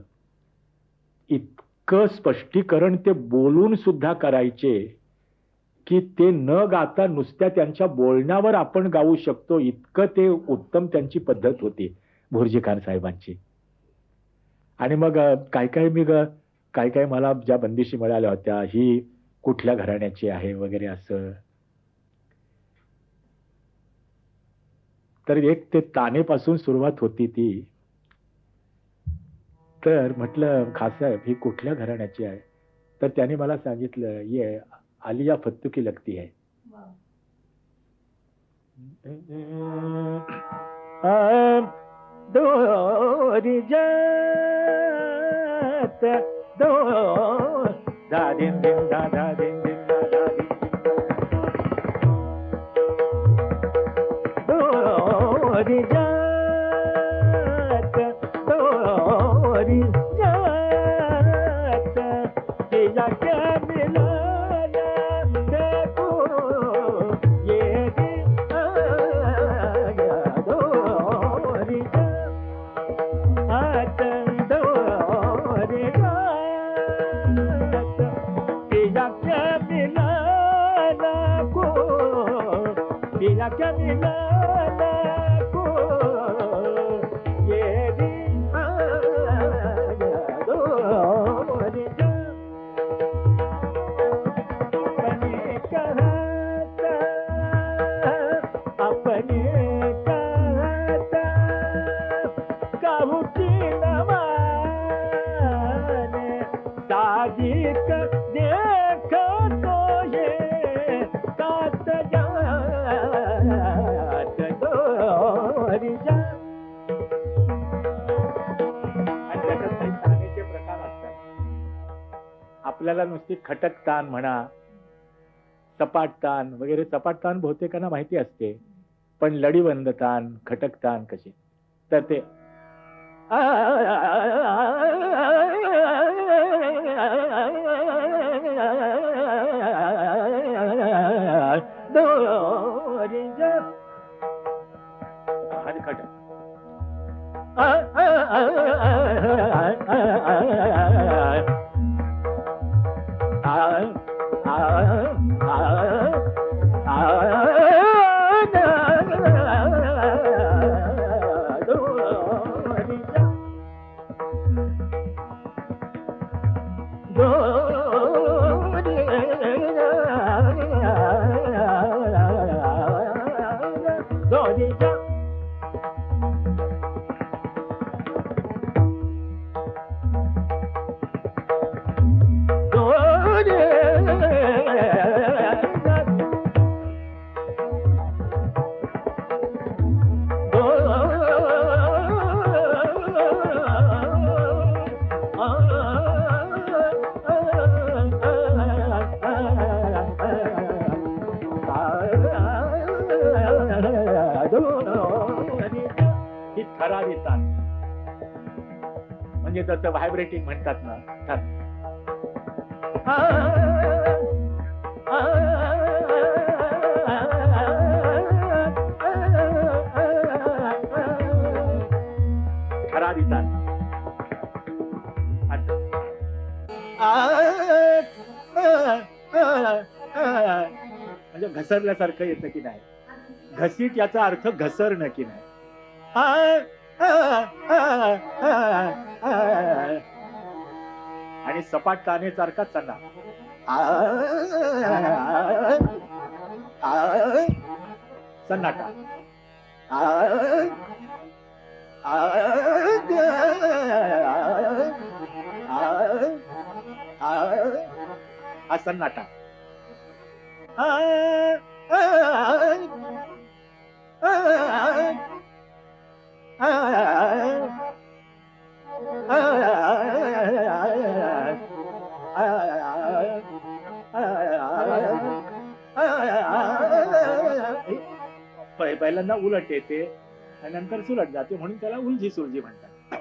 इतकं स्पष्टीकरण ते बोलून सुद्धा करायचे की ते न गाता नुसत्या त्यांच्या बोलण्यावर आपण गाऊ शकतो, इतकं ते उत्तम त्यांची पद्धत होती भुर्जी खान साहेबांची. आणि मग काय काय मला ज्या बंदिशी मिळाल्या होत्या, ही कुठल्या घराण्याची आहे वगैरे असं. तर एक ते तानेपासून सुरुवात होती ती. तर म्हटलं खासाहेब ही कुठल्या घराण्याची आहे? तर त्याने मला सांगितलं ये आलिया फत्तू की लगती है. दोरी जात दो दा दिन दिन दा दा दिन दिन दा दा दिन दोरी जात दोरी जात किया क्या मिला देखो ये दिन आया दोरी जात दोरी जात किया क्या मिला को किया क्या मिला को चिनमाने साजिक देखतो ये कात जात दोरीच्या. आणि त्याच्यात काही तानेचे प्रकार असतात. आपल्याला नुसती खटक तान म्हणा, सपाट तान वगैरे. सपाट तान बहुतेकांना माहिती असते, पण लढीबंद तान, खटक तान कशी, तर ते खटक. ही थरारी तान म्हणजे जसं व्हायब्रेटिंग म्हणतात ना. थरारी तान म्हणजे घसरल्यासारखं येतं की नाही. घसीट याचा अर्थ घसरणं की नाही. आणि सपाट तानेसारखाच सांगा. सन्नाटा. हा सन्नाटा. पहिल्यांदा उलट येते आणि नंतर सुलट जाते, म्हणून त्याला उलझी सुलझी म्हणतात.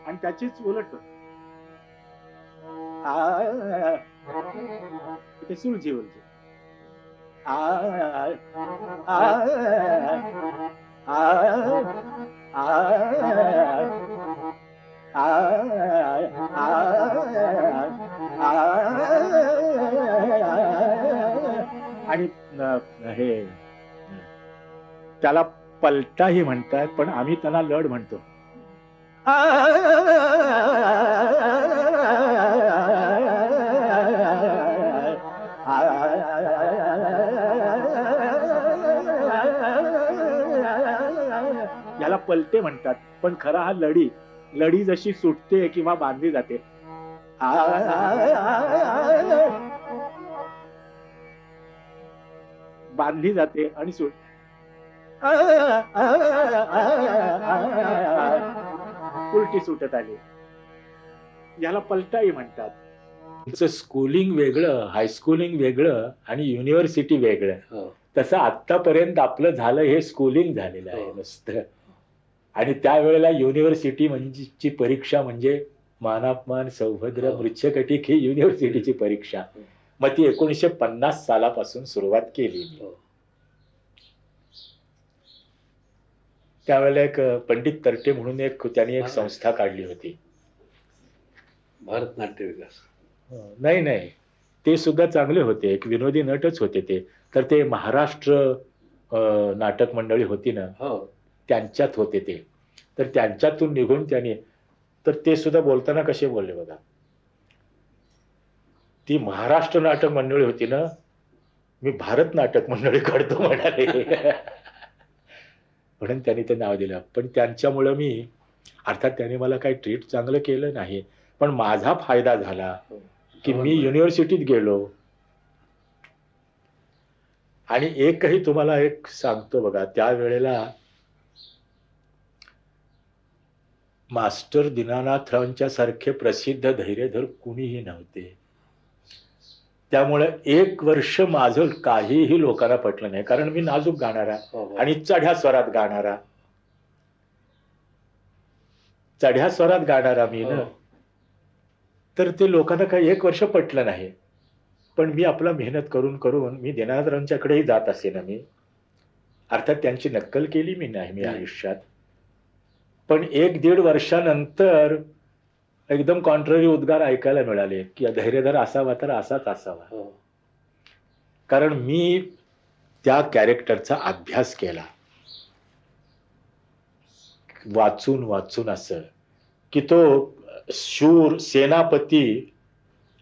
आणि त्याचीच उलट इथे सुलझी उलझी. आणि हे त्याला पलटाही म्हणतात, पण आम्ही त्याला लढ म्हणतो. याला पलटे म्हणतात, पण खरा हा लढी. लढी जशी सुटते किंवा बांधली जाते, बांधली जाते आणि सुट उलटी सुटत आली, याला पलटाई म्हणतात. स्कूलिंग वेगळं, हायस्कूलिंग वेगळं आणि युनिव्हर्सिटी वेगळं. तसं आतापर्यंत आपलं झालं हे स्कूलिंग झालेलं आहे नुसतं. आणि त्यावेळेला युनिव्हर्सिटी म्हणजे परीक्षा म्हणजे मानापमान सौभद्र मृच्छकटिक ही युनिव्हर्सिटीची परीक्षा. मग ती 1950 सालापासून सुरुवात केली. त्यावेळेला एक पंडित तरटे म्हणून त्यांनी एक संस्था काढली होती, भारतनाट्य विकास. नाही ते सुद्धा चांगले होते, एक विनोदी नटच होते ते. तर ते महाराष्ट्र नाटक मंडळी होती ना, त्यांच्यात होते ते. तर त्यांच्यातून निघून त्यांनी, तर ते सुद्धा बोलताना कसे बोलले बघा. ती महाराष्ट्र नाटक मंडळी होती ना, मी भारत नाटक मंडळी काढतो म्हणाले. म्हणून त्यांनी ते नाव दिलं. पण त्यांच्यामुळं मी, अर्थात त्यांनी मला काही ट्रीट चांगलं केलं नाही, पण माझा फायदा झाला की मी युनिव्हर्सिटीत गेलो. आणि एकही तुम्हाला एक सांगतो बघा, त्यावेळेला मास्टर दीनानाथ सारखे प्रसिद्ध धैर्यधर कुणीही नव्हते. त्यामुळे 1 वर्ष माझं काहीही लोकांना पटलं नाही, कारण मी नाजूक गाणारा आणि चढ्या स्वरात गाणारा मी ना. तर ते लोकांना काही 1 वर्ष पटलं नाही. पण मी आपला मेहनत करून करून मी दीनानाथरावांच्याकडेही जात असे ना. मी अर्थात त्यांची नक्कल केली मी नाही मी आयुष्यात. पण 1-1.5 वर्षानंतर एकदम कॉन्ट्ररी उद्गार ऐकायला मिळाले की धैर्यधर असावा तर असाच असावा. कारण मी त्या कॅरेक्टरचा अभ्यास केला वाचून वाचून, असं की तो शूर सेनापती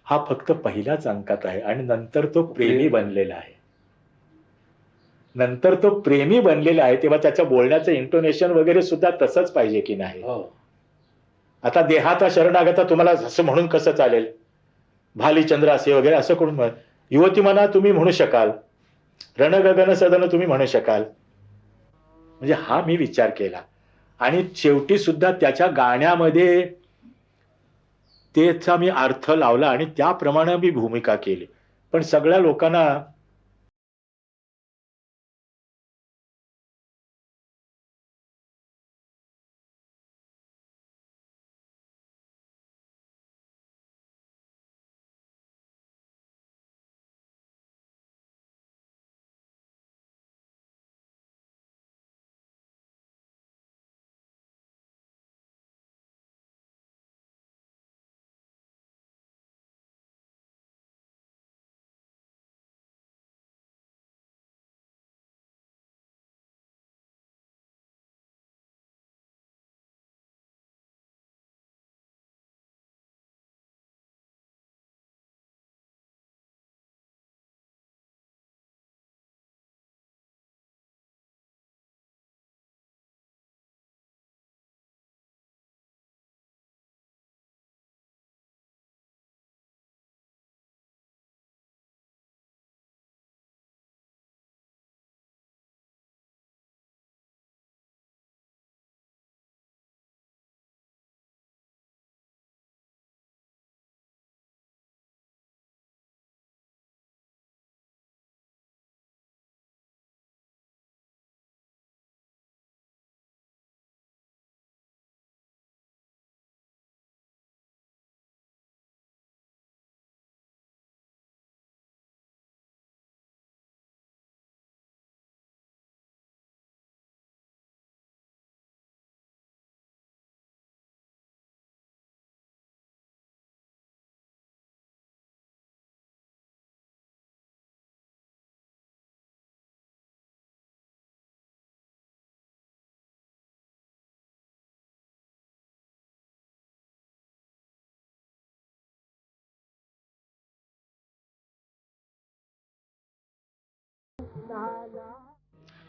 हा फक्त पहिल्याच अंकात आहे आणि नंतर तो प्रेमी बनलेला आहे. तेव्हा त्याच्या बोलण्याचं इंटोनेशन वगैरे सुद्धा तसंच पाहिजे की नाही. आता देहाता शरणागता तुम्हाला असं म्हणून कसं चालेल, भालीचंद्र असे वगैरे असं करून युवती म्हणा तुम्ही म्हणू शकाल, रणगगन सदन तुम्ही म्हणू शकाल. म्हणजे हा मी विचार केला आणि शेवटी सुद्धा त्याच्या गाण्यामध्ये त्याचा मी अर्थ लावला आणि त्याप्रमाणे मी भूमिका केली. पण सगळ्या लोकांना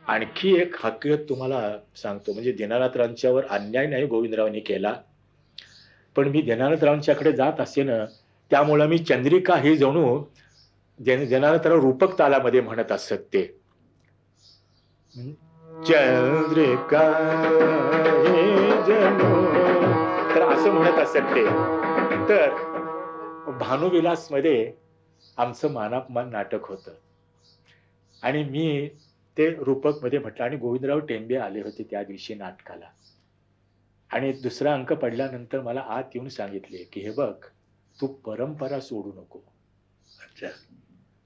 आणखी एक हकीकत तुम्हाला सांगतो. म्हणजे दीनानाथरावांच्यावर अन्याय नाही गोविंदरावांनी केला, पण मी दीनानाथरावांच्याकडे जात असे ना, त्यामुळे मी चंद्रिका ही जणू दीनानाथराव रूपक तालामध्ये म्हणत असत. ते चंद्रिका ही जणू, तर असं म्हणत असत ते. तर भानुविलास मध्ये आमचं मानापमान नाटक होतं आणि मी ते रूपक मध्ये म्हटलं आणि गोविंदराव टेंबे आले होते त्या दिवशी नाटकाला. आणि दुसरा अंक पडल्यानंतर मला आत येऊन सांगितले की हे बघ, तू परंपरा सोडू नको. अच्छा.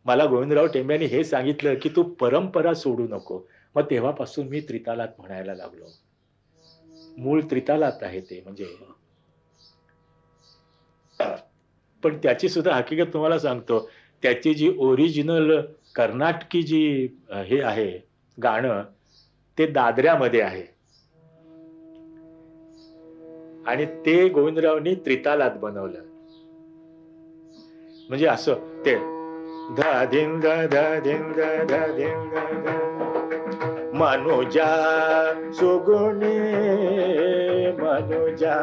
मला गोविंदराव टेंब्याने हे सांगितलं की तू परंपरा सोडू नको. मग तेव्हापासून मी त्रितालात म्हणायला लागलो. मूळ त्रितालात आहे ते. म्हणजे पण त्याची सुद्धा हकीकत तुम्हाला सांगतो. त्याची जी ओरिजिनल कर्नाटकी जी हे आहे गाणं, ते दादऱ्यामध्ये आहे आणि ते गोविंदरावनी त्रितालात बनवलं. म्हणजे असं ते धा धिंग धा धिंग धा धिंग धा. मनुजा सुगुणी मनुजा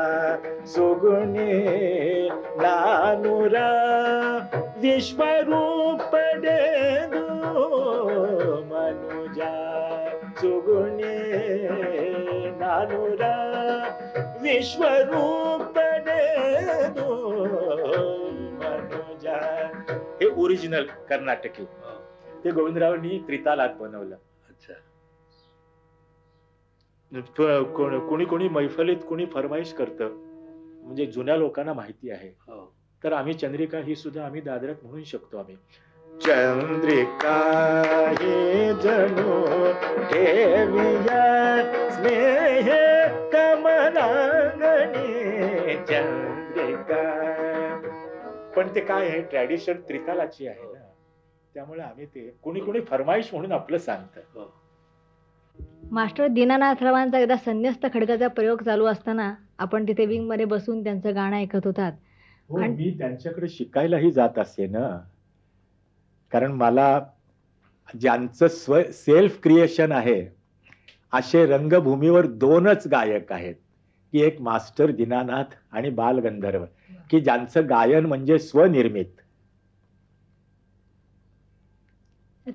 सुगुणी नानुरा विश्वरूप देदू मनुजा सुगुणी नानुरा विश्वरूप देदू मनुजा. हे ओरिजिनल कर्नाटकी, ते गोविंदरावांनी त्रितालात बनवलं. अच्छा. कोणी कोणी मैफलीत कोणी फरमाईश करतं, म्हणजे जुन्या लोकांना माहिती आहे. हो. तर आम्ही चंद्रिका ही सुद्धा आम्ही दादरात म्हणू शकतो. आम्ही चंद्रिका हे जणू ठेविया स्नेह कमलांगणी चंद्रिका. पण ते काय आहे, ट्रॅडिशन त्रितालाची आहे ना, त्यामुळे आम्ही ते कोणी कोणी फरमाईश म्हणून आपलं सांगतं. मास्टर दीनानाथरावांचा एकदा संन्यस्त खडगाचा प्रयोग चालू असताना आपण तिथे विंग मध्ये बसून त्यांचं गाणं ऐकत होतात. हो, मी त्यांच्याकडे शिकायलाही जात असे ना, कारण मला ज्यांचं सेल्फ क्रिएशन आहे असे रंगभूमीवर दोनच गायक आहेत, की एक मास्टर दीनानाथ आणि बालगंधर्व, की ज्यांचं गायन म्हणजे स्वनिर्मित.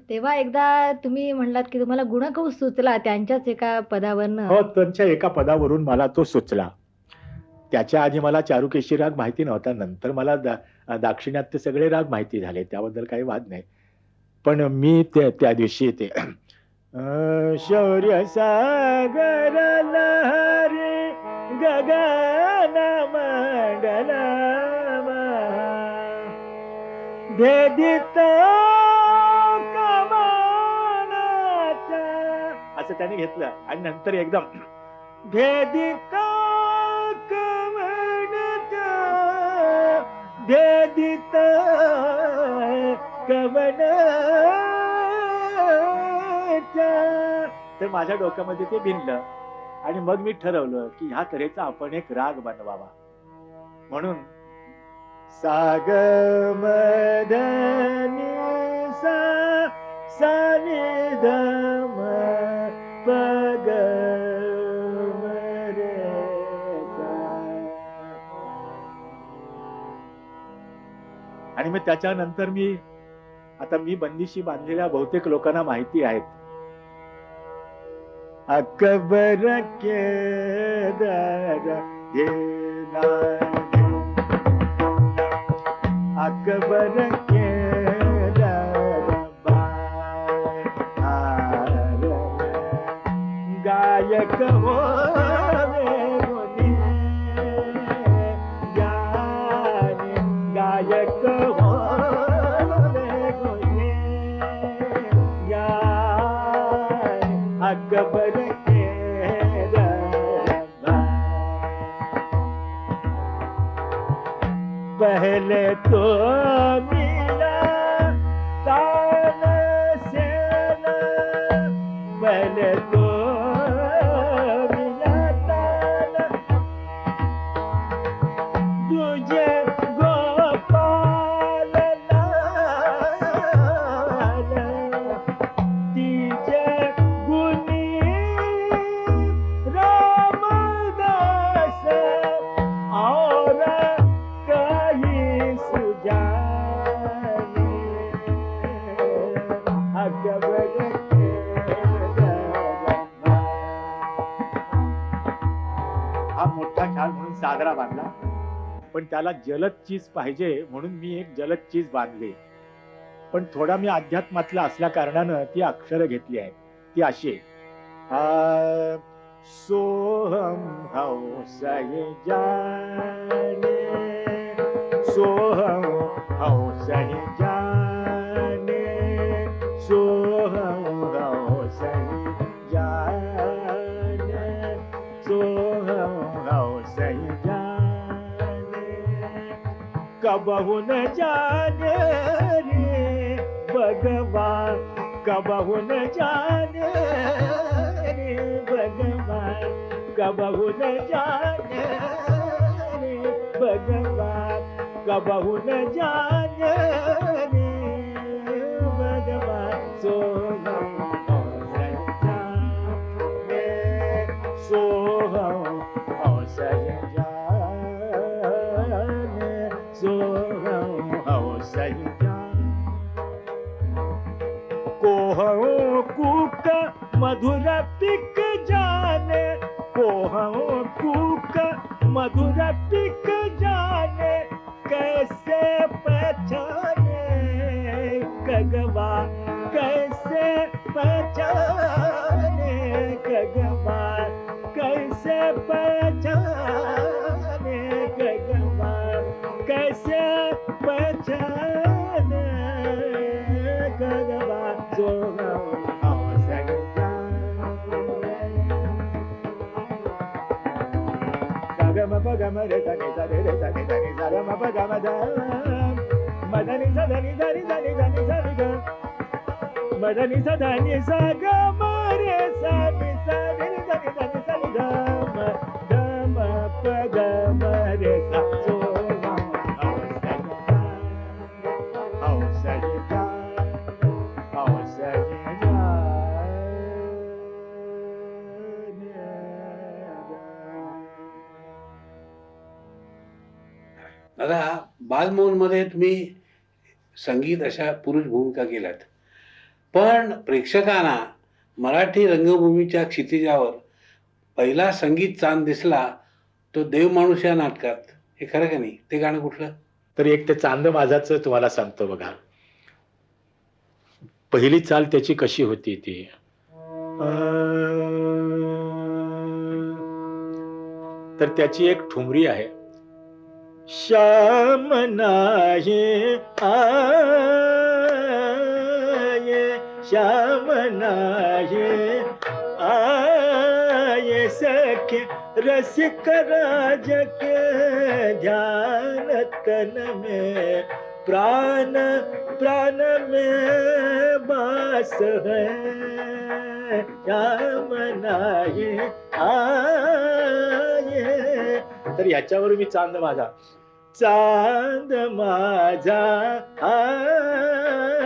तेव्हा एकदा तुम्ही म्हणलात की तुम्हाला गुणकौस सुचला त्यांच्याच एका पदावरनं. हो, त्यांच्या एका पदावरून मला तो सुचला. त्याच्या आधी मला चारुकेशी राग माहिती नव्हता, नंतर मला दाक्षिणात्य सगळे राग माहिती झाले, त्याबद्दल काही वाद नाही. पण मी त्या दिवशी ते शौर्य सागर लहरी गगन मंडल भेदित असं त्याने घेतलं आणि नंतर एकदम भेदित भेदित कवन. तर माझ्या डोक्यामध्ये ते भिनलं आणि मग मी ठरवलं की ह्या तऱ्हेचा आपण एक राग बनवावा. म्हणून साग मधनी सा सानी धम पग मरे सा. आणि मग त्याच्यानंतर मी बंदिशी बांधलेल्या बहुतेक लोकांना माहिती आहेत. अकबर के दर अकबर के दरबार गायक हो गायक हो अकबर के दरबार. पहले तो मिला तान सेन, पहले तो मिला तान, तुझे गोपाल लाल, तीजे गुनी रामदास और कहीं सुजाने अकबर के दरबार. हा मोठा ख्याल म्हणून साजरा बांधला, पण त्याला जलद चीज पाहिजे म्हणून मी एक जलद चीज बांधली. पण थोडा मी अध्यात्मातला असल्या कारणानं ती अक्षरं घेतली आहेत. ती अशी सोहम हौसय जाने, सोहम हौसय जाने, सोहम हौसय जाने, सोहम हौसय जाने, कबहु न जाने रे भगवान, कबहु न जाने रे भगवान, कबहु न जाने रे भगवान, कबहु न जाने रे भगवान. सोहम हौसय जाने जाने सो कोहओं कूक मधुर पिक जाने कोहओं कूक मधुर पिक जाने कैसे पहचाने कगवा कैसे पहचाने कगवा कैसे पहचाने कगवा कैसे पहचाने कगवा जो गम पगम रे तनि तनि रे तनि तनि गम पगम द मदनि सदनि धनि धनि धनि सनि ग मदनि सदनि स ग म रे सनि सनि धनि धनि सनि ग म द म पगम रे स सो दादा बालमोहन मध्ये तुम्ही संगीत अशा पुरुष भूमिका केल्यात, पण प्रेक्षकांना मराठी रंगभूमीच्या क्षितिजावर पहिला संगीत चांद दिसला तो देव माणूस या नाटकात. हे खरं का नाही? ते गाणं कुठलं? तर एक ते चांद माझाच तुम्हाला सांगतो बघा. पहिली चाल त्याची कशी होती ती तर त्याची एक ठुमरी आहे. श्याम नाही आये श्याम नाही आये सखे रसिक राज के ध्यान तन में प्राण प्राण में बास है श्याम नाही आये. तर याच्यावर मी चांद माझा चांद माझा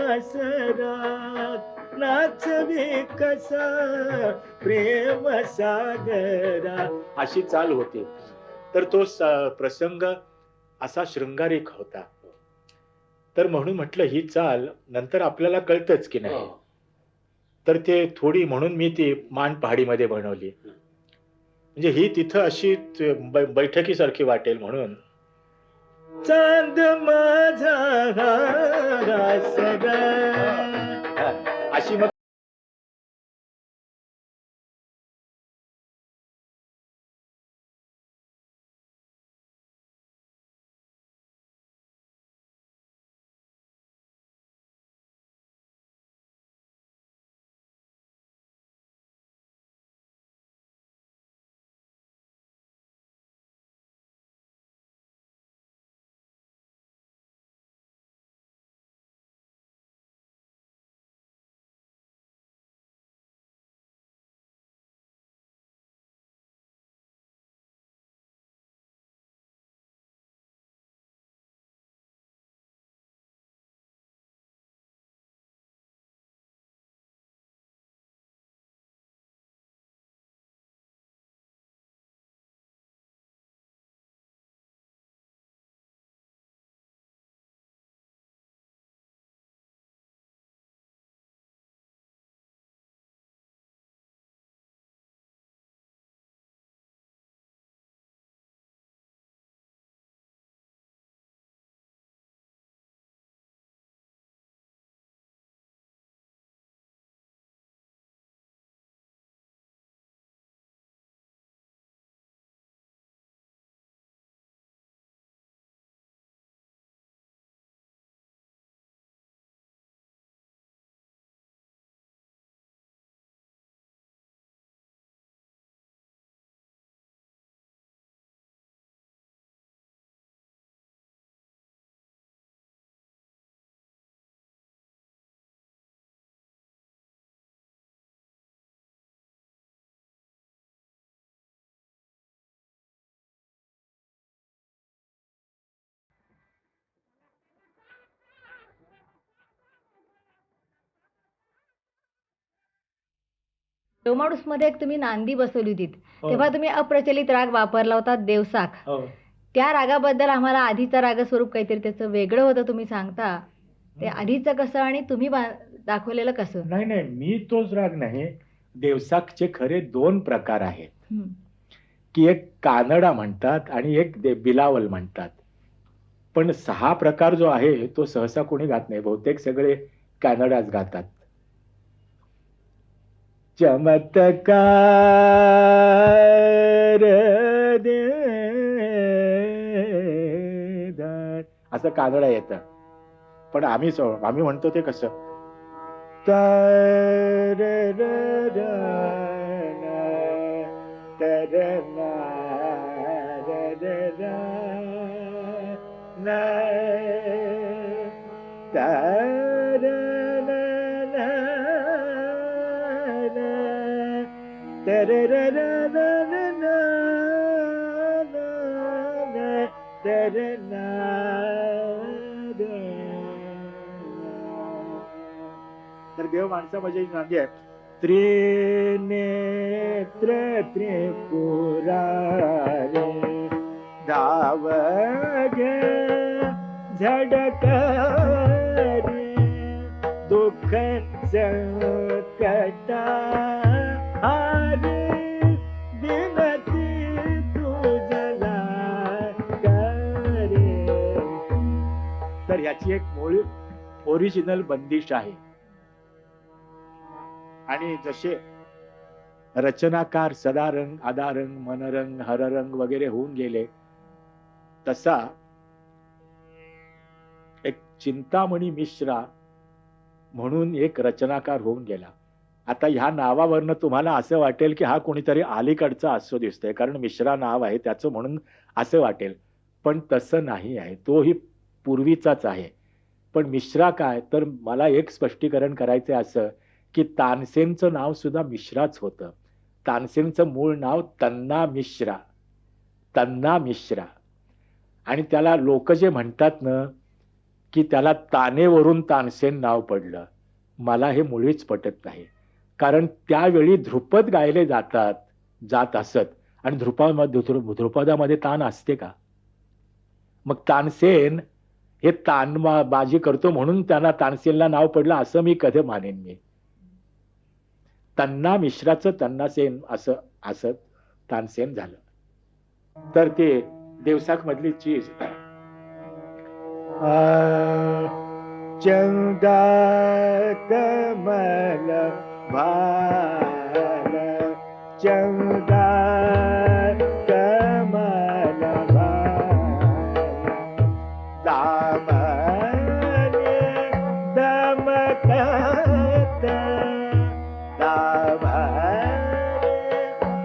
आसरात नाचवी कसा प्रेम सागरा अशी चाल होती. तर तो प्रसंग असा शृंगारिक होता. तर म्हणून म्हटलं ही चाल नंतर आपल्याला कळतच की नाही. तर ते थोडी म्हणून मी ती मान पहाडीमध्ये बनवली. म्हणजे ही तिथं अशी बैठकीसारखी वाटेल म्हणून चांद माझा अशी मग देवमाणूस मध्ये एक तुम्ही नांदी बसवली होती हो. तेव्हा तुम्ही अप्रचलित राग वापरला होता देवसाख. हो. त्या रागाबद्दल आम्हाला आधीचा राग स्वरूप काहीतरी त्याचं वेगळं होतं तुम्ही सांगता. ते आधीचं कसं आणि तुम्ही दाखवलेलं कसं? नाही नाही, मी तोच राग नाही. देवसाखचे खरे 2 प्रकार आहेत, हं. की एक कानडा म्हणतात आणि एक बिलावल म्हणतात. पण 6 प्रकार जो आहे तो सहसा कोणी गात नाही, बहुतेक सगळे कानडाच गातात. चमत्कार दे असं कानडा येतं. पण आम्ही म्हणतो ते कसं तर तर देव माणसा म्हणजे नांदी आहे. त्रिनेत्र त्रिपुरारे धाव घे झडकरे दुःख संकटा हारी विनती तुझला करे. तर ह्याची एक मूळ ओरिजिनल बंदिश आहे. आणि जसे रचनाकार सदारंग आदारंग मनरंग हररंग वगैरे होऊन गेले, तसा एक चिंतामणी मिश्रा म्हणून एक रचनाकार होऊन गेला. आता ह्या नावावरनं तुम्हाला असं वाटेल की हा कोणीतरी अलीकडचा असं दिसतोय, कारण मिश्रा नाव आहे त्याचं म्हणून असं वाटेल, पण तसं नाही आहे. तोही पूर्वीचाच आहे. पण मिश्रा काय, तर मला एक स्पष्टीकरण करायचं असं की तानसेनचं नाव सुद्धा मिश्राच होतं. तानसेनचं मूळ नाव तन्ना मिश्रा, तन्ना मिश्रा. आणि त्याला लोक जे म्हणतात ना की त्याला तानेवरून तानसेन नाव पडलं, मला हे मुळीच पटत नाही. कारण त्यावेळी ध्रुपद गायले जात असत आणि ध्रुपदामध्ये तान असते का? मग तानसेन हे तानबाजी करतो म्हणून त्यांना तानसेनला नाव पडलं असं मी कधी मानेन. मी तन्ना मिश्राचं तन्नासेन असं तानसेन झालं. तर ते देवसाख मधली चीज चंदा कमल भाल चंदा कमल भाल दामने दमकत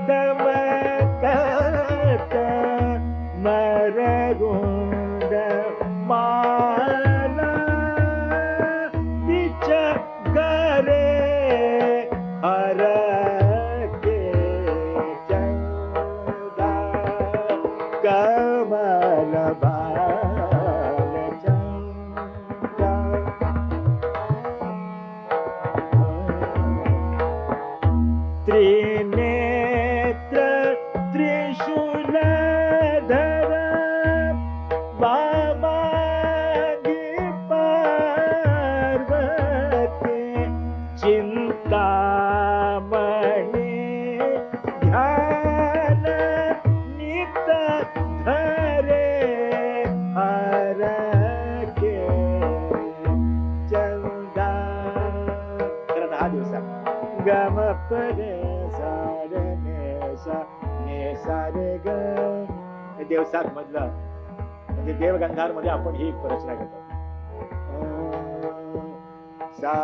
दमकत मरगुंड माला बिच गरे हर के चंदा कमल भाल चंदा त्रिनेत्र त्रिशूलधर वामांगी पार्वती चिंतामणी ध्यान नित धरे हर के चंदा. तर 10 दिवसात गम परे सारे नेसा नेसा रे ग. देवसाख मधलं म्हणजे देवगंधार मध्ये आपण ही रचना घेतो. सा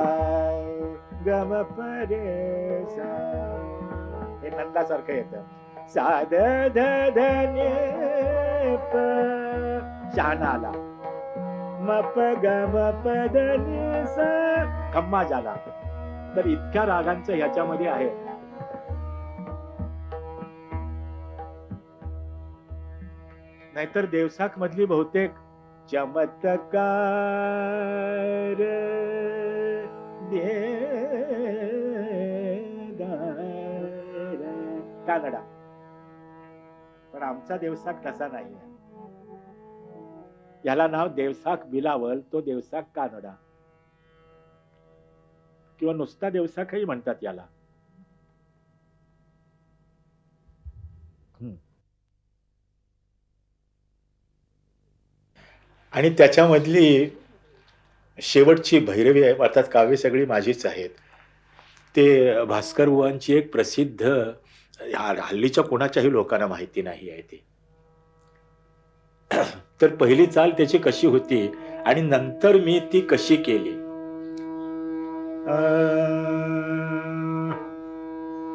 गम परे सा हे नंदासारखं येतं. साध ध धने प शहाणा आला, मप गम पद सा खम्मा झाला. तर इतक्या रागांचं ह्याच्यामध्ये आहे. नाहीतर देवसाख मधली बहुतेक चमत्कार दे कानडा. पण आमचा देवसाक तसा नाही. याला नाव देवसाक बिलावल, तो देवसाक कानडा किंवा नुसता देवसाकही म्हणतात याला. आणि त्याच्यामधली शेवटची भैरवी आहे, अर्थात काव्य सगळी माझीच आहेत. ते भास्कर बुवांची एक प्रसिद्ध, हल्लीच्या कोणाच्याही लोकांना माहिती नाही आहे ती. तर पहिली चाल त्याची कशी होती आणि नंतर मी ती कशी केली.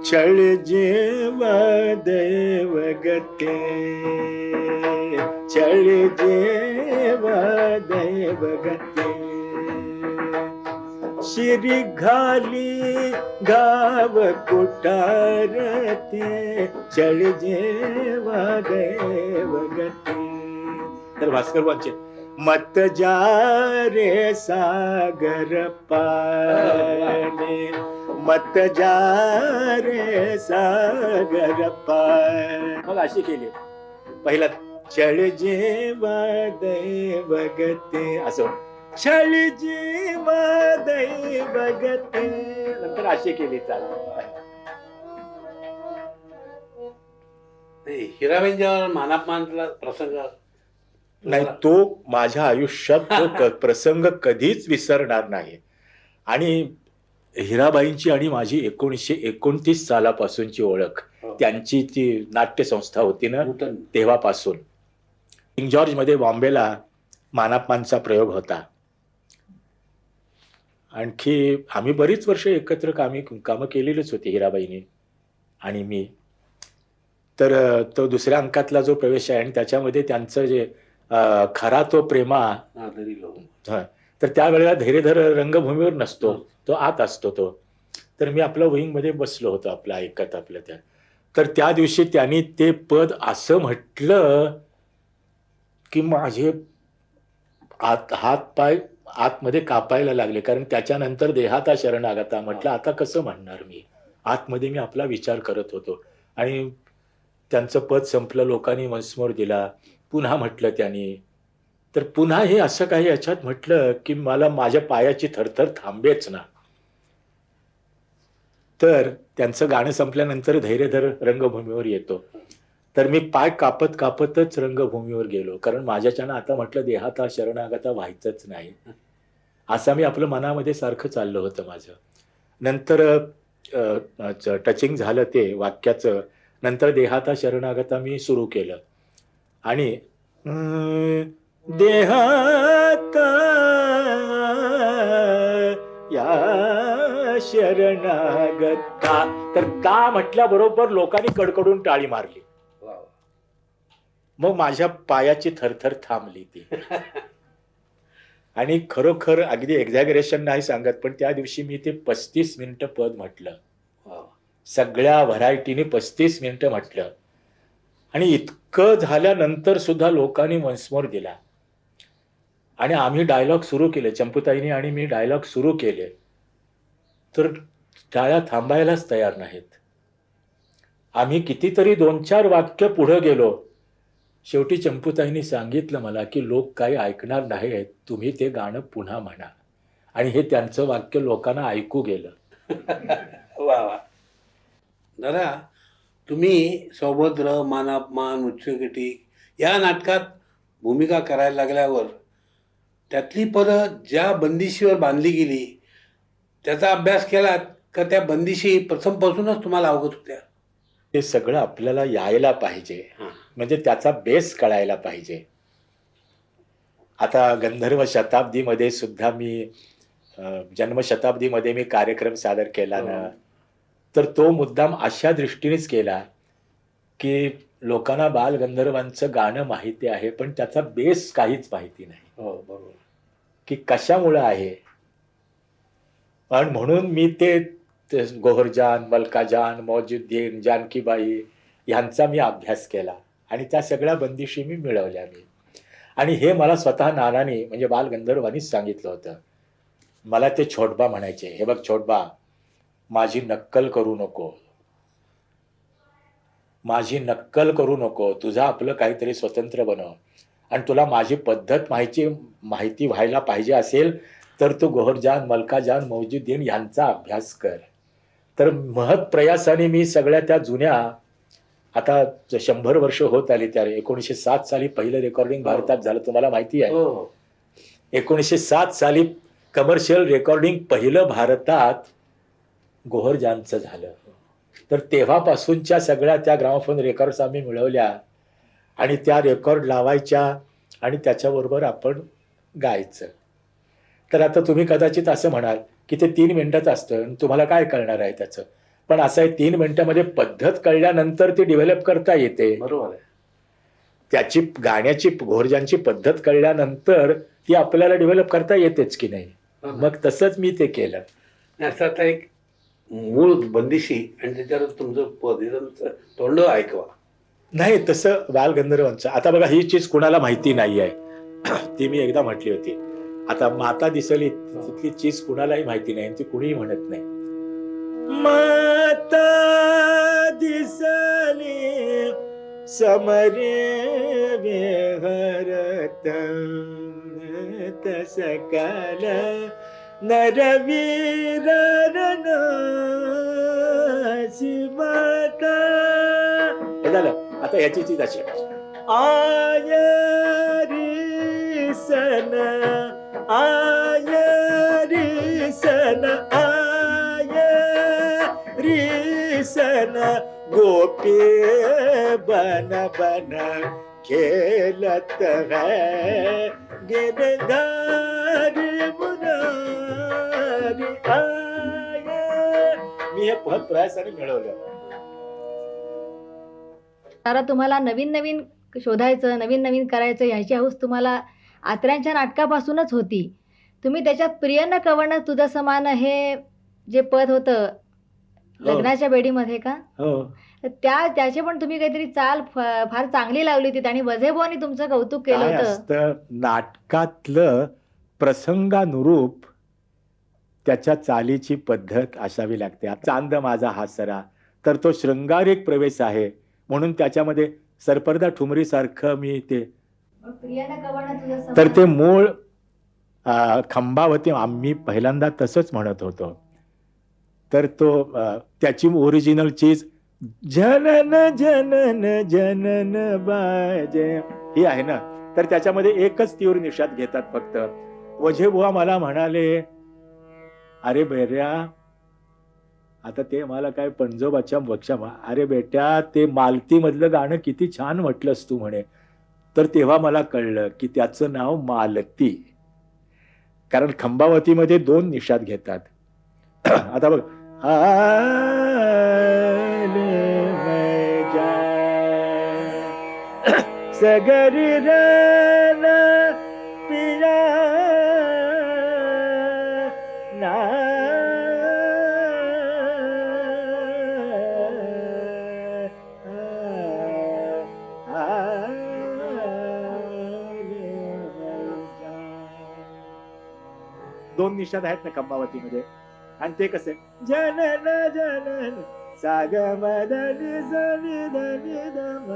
चळ जेवा देव गते, चळ जेवा देव गते, शिरी घाली गाव कुटारते, चळ जेवा देव गते. तर भास्कर वाचे मत जा रे सागर पाने, मत जा रे सागर पाने. मग अशी केली. पहिला चळ जेवा दैव गते असं, चळ जेवा दैव गते, नंतर अशी केली चाल. हिराबाईंच्या मानापमानला प्रसंग नाही, तो माझ्या आयुष्यात तो प्रसंग कधीच विसरणार नाही. आणि हिराबाईंची आणि माझी 1929 सालापासूनची ओळख, त्यांची ती नाट्यसंस्था होती ना तेव्हापासून. किंग जॉर्ज मध्ये बॉम्बेला मानापमानचा प्रयोग होता. आणखी आम्ही बरीच वर्ष एकत्र कामं केलेलीच होती हिराबाईंनी आणि मी. तर तो दुसऱ्या अंकातला जो प्रवेश आहे आणि त्याच्यामध्ये त्यांचं जे खरा तो प्रेमा, तर त्यावेळेला धैर्यधर रंगभूमीवर नसतो, तो आत असतो तो. तर मी आपल्या विंग मध्ये बसलो होतो आपलं ऐकत आपलं त्या. तर त्या दिवशी त्यांनी ते पद असं म्हटलं की माझे हात पाय आतमध्ये कापायला लागले. कारण त्याच्यानंतर देहाता शरणागता म्हटलं, आता कसं म्हणणार मी. आतमध्ये मी आपला विचार करत होतो आणि त्यांचं पद संपलं, लोकांनी वन्समोर दिला. पुन्हा म्हटलं त्यांनी. तर पुन्हा हे असं काही याच्यात म्हटलं की मला माझ्या पायाची थरथर थांबेच ना. तर त्यांचं गाणं संपल्यानंतर धैर्यधर रंगभूमीवर येतो. तर मी पाय कापत कापतच रंगभूमीवर गेलो, कारण माझ्याच्यानं आता म्हटलं देहाता शरणागता व्हायचंच नाही. असं मी आपलं मनामध्ये सारखं चाललं होतं माझं. नंतर टचिंग झालं ते वाक्याचं. नंतर देहाता शरणागता मी सुरू केलं आणि देहाता या शरणागता, तर ता म्हटल्याबरोबर लोकांनी कडकडून टाळी मारली. मग माझ्या पायाची थरथर थांबली ती. आणि खरोखर अगदी एक्झॅगरेशन नाही सांगत, पण त्या दिवशी मी ते 35 मिनिटं पद म्हटलं. सगळ्या व्हरायटीने 35 मिनिटं म्हटलं. आणि इतकं झाल्यानंतर सुद्धा लोकांनी वन्समोर दिला आणि आम्ही डायलॉग सुरू केले. चंपूताईने आणि मी डायलॉग सुरू केले तर टाळ्या थांबायलाच तयार नाहीत. आम्ही कितीतरी 2-4 वाक्य पुढे गेलो. शेवटी चंपूताईंनी सांगितलं मला की लोक काही ऐकणार नाहीत, तुम्ही ते गाणं पुन्हा म्हणा. आणि हे त्यांचं वाक्य लोकांना ऐकू गेलं. वा वा. दादा, तुम्ही सौभद्र, मानापमान, उच्चकटी या नाटकात भूमिका करायला लागल्यावर त्यातली पदं ज्या बंदिशीवर बांधली गेली त्याचा अभ्यास केलात का त्या बंदिशी प्रथमपासूनच तुम्हाला अवगत होत्या? ते सगळं आपल्याला यायला पाहिजे, म्हणजे त्याचा बेस कळायला पाहिजे. आता गंधर्व शताब्दीमध्ये सुद्धा मी जन्मशताब्दीमध्ये मी कार्यक्रम सादर केला ना, तर तो मुद्दाम अशा दृष्टीनेच केला की लोकांना बालगंधर्वांचं गाणं माहिती आहे पण त्याचा बेस काहीच माहिती नाही. बरोबर. की कशामुळं आहे. पण म्हणून मी ते गोहरजान, मलकाजान, मौजुद्दीन, जानकीबाई यांचा मी अभ्यास केला आणि त्या सगळ्या बंदिशी मी मिळवल्या मी. आणि हे मला स्वतः नानांनी म्हणजे बालगंधर्वांनीच सांगितलं होतं. मला ते छोटबा म्हणायचे, हे बघ छोटबा, माझी नक्कल करू नको. माझी नक्कल करू नको, तुझं आपलं काहीतरी स्वतंत्र बनव, आणि तुला माझी पद्धत माहिती व्हायला पाहिजे असेल तर तू गोहरजान, मल्काजान, मौजुद्दीन यांचा अभ्यास कर. तर महत् प्रयासाने मी सगळ्या त्या जुन्या, आता 100 वर्ष होत आली, त्या 1907 साली पहिलं रेकॉर्डिंग भारतात झालं, तुम्हाला माहिती आहे. हो 1907 साली कमर्शियल रेकॉर्डिंग पहिलं भारतात गोहरजानचं झालं. तर तेव्हापासूनच्या सगळ्या त्या ग्रामोफोन रेकॉर्ड्स आम्ही मिळवल्या आणि त्या रेकॉर्ड लावायच्या आणि त्याच्याबरोबर आपण गायचं. तर आता तुम्ही कदाचित असं म्हणाल की ते 3 मिनिटात असतं आणि तुम्हाला काय कळणार आहे त्याचं, पण असं आहे 3 मिनिटामध्ये पद्धत कळल्यानंतर ती डेव्हलप करता येते. बरोबर आहे. त्याची गाण्याची गोहरजानची पद्धत कळल्यानंतर ती आपल्याला डेव्हलप करता येतेच की नाही. मग तसंच मी ते केलं. आणि असं आता एक मूळ बंदिशी आणि त्याच्यावर तुमचं पद तोंड ऐकवा. नाही तसं बालगंधर्वांचं, आता बघा ही चीज कुणाला माहिती नाही आहे ती मी एकदा म्हटली होती. आता माता दिसली तिथली चीज कुणालाही माहिती नाही, ती कुणीही म्हणत नाही. माता दिसली समरे विहरत तस काल नरवीर माता. हे झालं. आता ह्याची चीज अशी आय रे सन, आय रे सन, आय रे सन, गोपी बन बन खेलत है गिरधारी मुरारी आय. मी हे प्रयासाने मिळवलं. तारा, तुम्हाला नवीन नवीन शोधायचं, नवीन नवीन करायचं ह्याची हौस तुम्हाला आत्र्यांच्या नाटकापासूनच होती. तुम्ही त्याच्यात प्रिय न कवण तुझं समान हे जे पद होतं लग्नाच्या बेडीमध्ये का, हो तर त्याचे पण तुम्ही काहीतरी चाल फार चांगली लावली होती आणि वझेबोनी तुमचं कौतुक केलं काय होतं. असतं नाटकातलं प्रसंगानुरूप त्याच्या चालीची पद्धत असावी लागते. चांद माझा हासरा तर तो शृंगारिक प्रवेश आहे म्हणून त्याच्यामध्ये सरपरदा ठुमरी सारखं मी ते, प्रिय न कवण तुझं समान. तर ते मूळ खंबावती आम्ही पहिल्यांदा तसंच म्हणत होतो. तर तो त्याची ओरिजिनल चीज जनन जनन जनन बाजे ही आहे ना, तर त्याच्यामध्ये एकच तीव्र निषाद घेतात फक्त. वझेबुवा मला म्हणाले, अरे बेऱ्या, आता ते मला काय पणजोबाच्या बक्षा, अरे बेट्या ते मालती मधलं गाणं किती छान म्हटलंस तू म्हणे. तर तेव्हा मला कळलं की त्याचं नाव मालती, कारण खंबावतीमध्ये 2 निषाद घेतात. आता बघ सगरी रन पिया ना दोन निषाद आहेत ना खंबावतीमध्ये. आणि ते कसे जनन जनन साग मदनी सनी धनी धम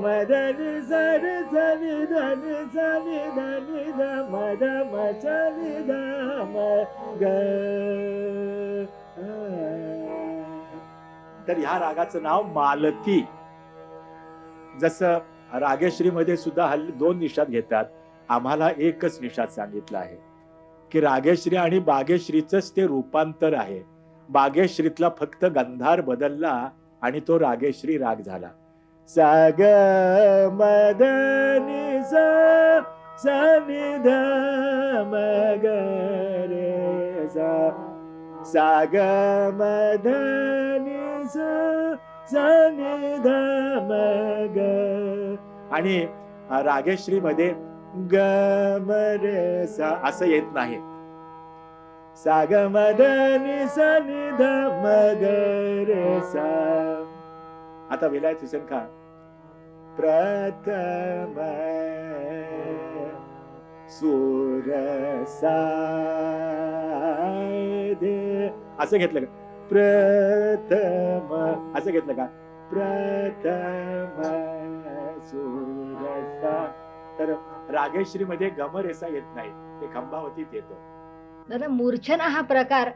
मदनी सनी सनी धनी सनी धनी धम धम सनी धम ग. तर ह्या रागाचं नाव मालती. जसं रागेश्री मध्ये सुद्धा हल्ली 2 निषाद घेतात, आम्हाला एकच निषाद सांगितला आहे की रागेश्री आणि बागेश्रीच ते रूपांतर आहे. बागेश्रीतला फक्त गंधार बदलला आणि तो रागेश्री राग झाला. साग मदनी सा नि ध म ग रे सा साग मदनी सा नि ध म ग. आणि रागेश्री मध्ये ग म रे सा असं येत नाही. सा ग म ध नि सा नि ध म ग रे सा. आता विलायत हुसेन खान प्रथम सूर साधे असं घेतलं का, प्रथम असं घेतलं का, प्रथम सुरसा. तर रागेश्री मध्ये गमरेसा येत नाही, ते खंबावतीत येतं. दादा, मूर्छना हा प्रकार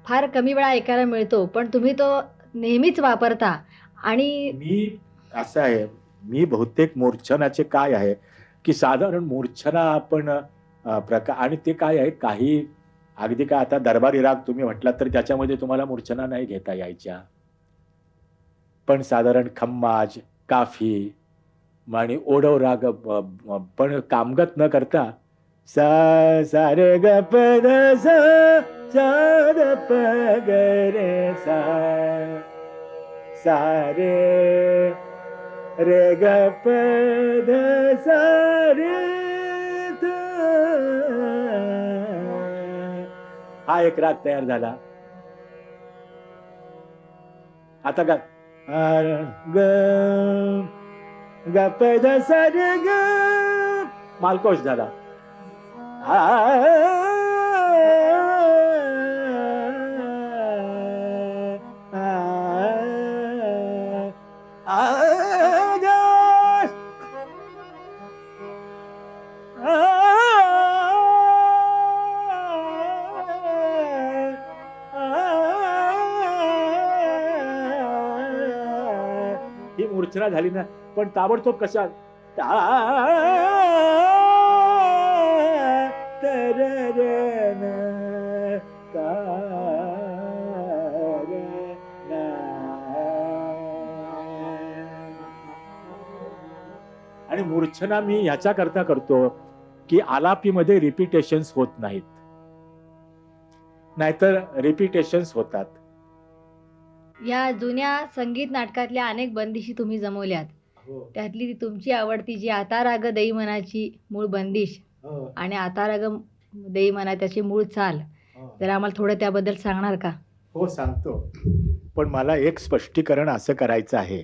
फार कमी वेळा ऐकायला मिळतो, पण तुम्ही तो नेहमीच वापरता. आणि मी असं आहे, मी बहुतेक मूर्छनाचे काय आहे की साधारण मूर्छना आपण प्रकार, आणि ते काय आहे, काही अगदी काय आता दरबारी राग तुम्ही म्हटला तर त्याच्यामध्ये तुम्हाला मूर्छना नाही घेता यायच्या, पण साधारण खम्माज, काफी आणि ओढव राग पण कामगत न करता सा सा रे ग प ध सा सा द प ग रे सा सा रे रे ग प ध सा रे ध. हा एक राग तयार झाला. आता ग ग ग प ध सा रे ग, मालकोश झाला. ही मूर्छना झाली ना, पण ताबडतोब कशा आणि मूर्छना मी ह्याच्या करता करतो की आलापीमध्ये रिपिटेशन्स होत नाहीत, नाहीतर रिपिटेशन्स होतात. या जुन्या संगीत नाटकातल्या अनेक बंदिशी तुम्ही जमवल्यात, त्यातली ती तुमची आवडती जी आता राग देई मनाची मूळ बंदिश आणि आता राग देई मना त्याची मूळ चाल, जरा आम्हाला थोडं त्याबद्दल सांगणार का? हो, सांगतो. पण मला एक स्पष्टीकरण असं करायचं आहे